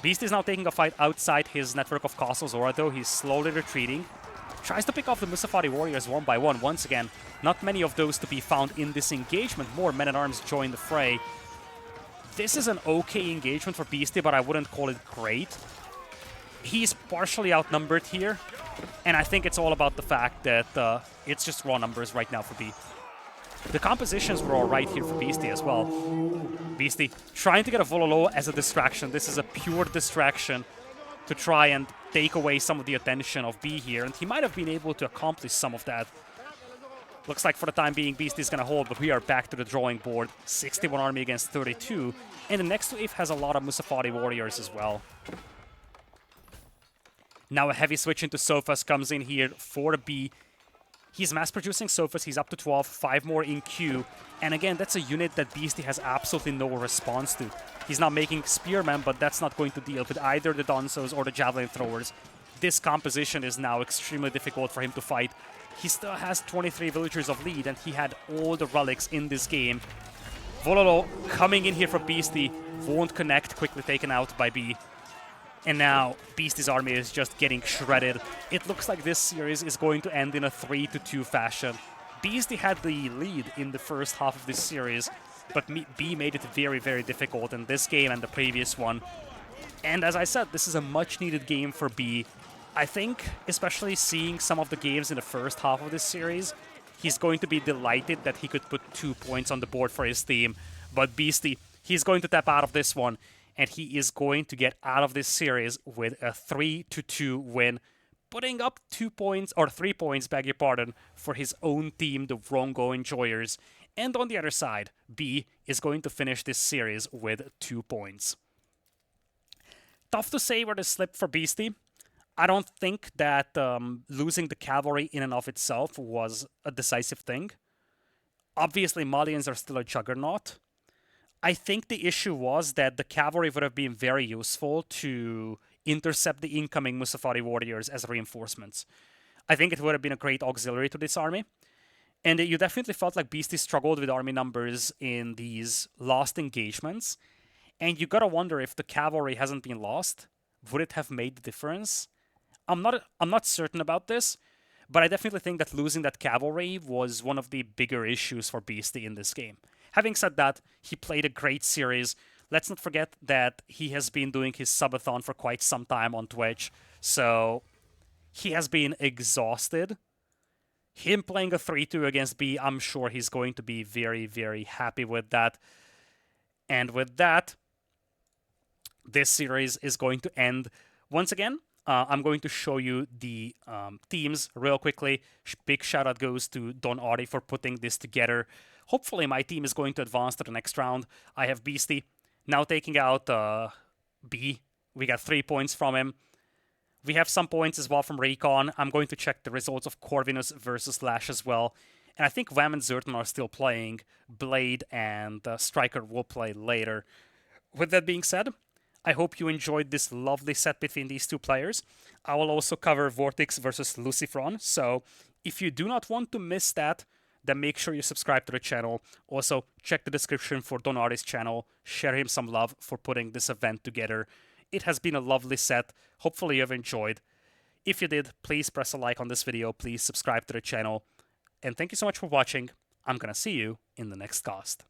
Beast is now taking a fight outside his Network of Castles aura, though he's slowly retreating. Tries to pick off the Musafari warriors one by one. Once again, not many of those to be found in this engagement. More men-at-arms join the fray. This is an okay engagement for Beastie, but I wouldn't call it great. He's partially outnumbered here, and I think it's all about the fact that it's just raw numbers right now for B. The compositions were all right here for Beastie as well. Beastie trying to get a Vololo as a distraction. This is a pure distraction to try and take away some of the attention of B here, and he might have been able to accomplish some of that. Looks like for the time being, Beastie's gonna hold, but we are back to the drawing board. 61 army against 32, and the next wave has a lot of Musafari warriors as well. Now a heavy switch into sofas comes in here for B. He's mass-producing Sofas, he's up to 12, 5 more in queue, and again, that's a unit that Beasty has absolutely no response to. He's not making Spearmen, but that's not going to deal with either the Donsos or the Javelin Throwers. This composition is now extremely difficult for him to fight. He still has 23 villagers of lead, and he had all the relics in this game. Vololo coming in here for Beasty, won't connect, quickly taken out by Bee. And now, Beasty's army is just getting shredded. It looks like this series is going to end in a 3-2 fashion. Beasty had the lead in the first half of this series, but Bee made it very, very difficult in this game and the previous one. And as I said, this is a much-needed game for Bee. I think, especially seeing some of the games in the first half of this series, he's going to be delighted that he could put 2 points on the board for his team. But Beasty, he's going to tap out of this one, and he is going to get out of this series with a 3-2 win, putting up 2 points, or 3 points, beg your pardon, for his own team, the Rongo Enjoyers. And on the other side, B is going to finish this series with 2 points. Tough to say where to slip for Beasty. I don't think that losing the cavalry in and of itself was a decisive thing. Obviously, Malians are still a juggernaut. I think the issue was that the cavalry would have been very useful to intercept the incoming Musafari warriors as reinforcements. I think it would have been a great auxiliary to this army. And you definitely felt like Beasty struggled with army numbers in these lost engagements. And you gotta wonder, if the cavalry hasn't been lost, would it have made the difference? I'm not certain about this, but I definitely think that losing that cavalry was one of the bigger issues for Beasty in this game. Having said that, he played a great series. Let's not forget that he has been doing his subathon for quite some time on Twitch, so he has been exhausted. Him playing a 3-2 against B, I'm sure he's going to be very, very happy with that. And with that, this series is going to end. Once again, I'm going to show you the teams real quickly. Big shout out goes to Don Artie for putting this together. Hopefully my team is going to advance to the next round. I have Beasty now taking out B. We got 3 points from him. We have some points as well from Recon. I'm going to check the results of Corvinus versus Lash as well. And I think Vam and Zertan are still playing. Blade and Striker will play later. With that being said, I hope you enjoyed this lovely set between these two players. I will also cover Vortex versus Lucifron, so if you do not want to miss that, then make sure you subscribe to the channel. Also, check the description for Don Artie's channel. Share him some love for putting this event together. It has been a lovely set. Hopefully you have enjoyed. If you did, please press a like on this video. Please subscribe to the channel. And thank you so much for watching. I'm gonna see you in the next cast.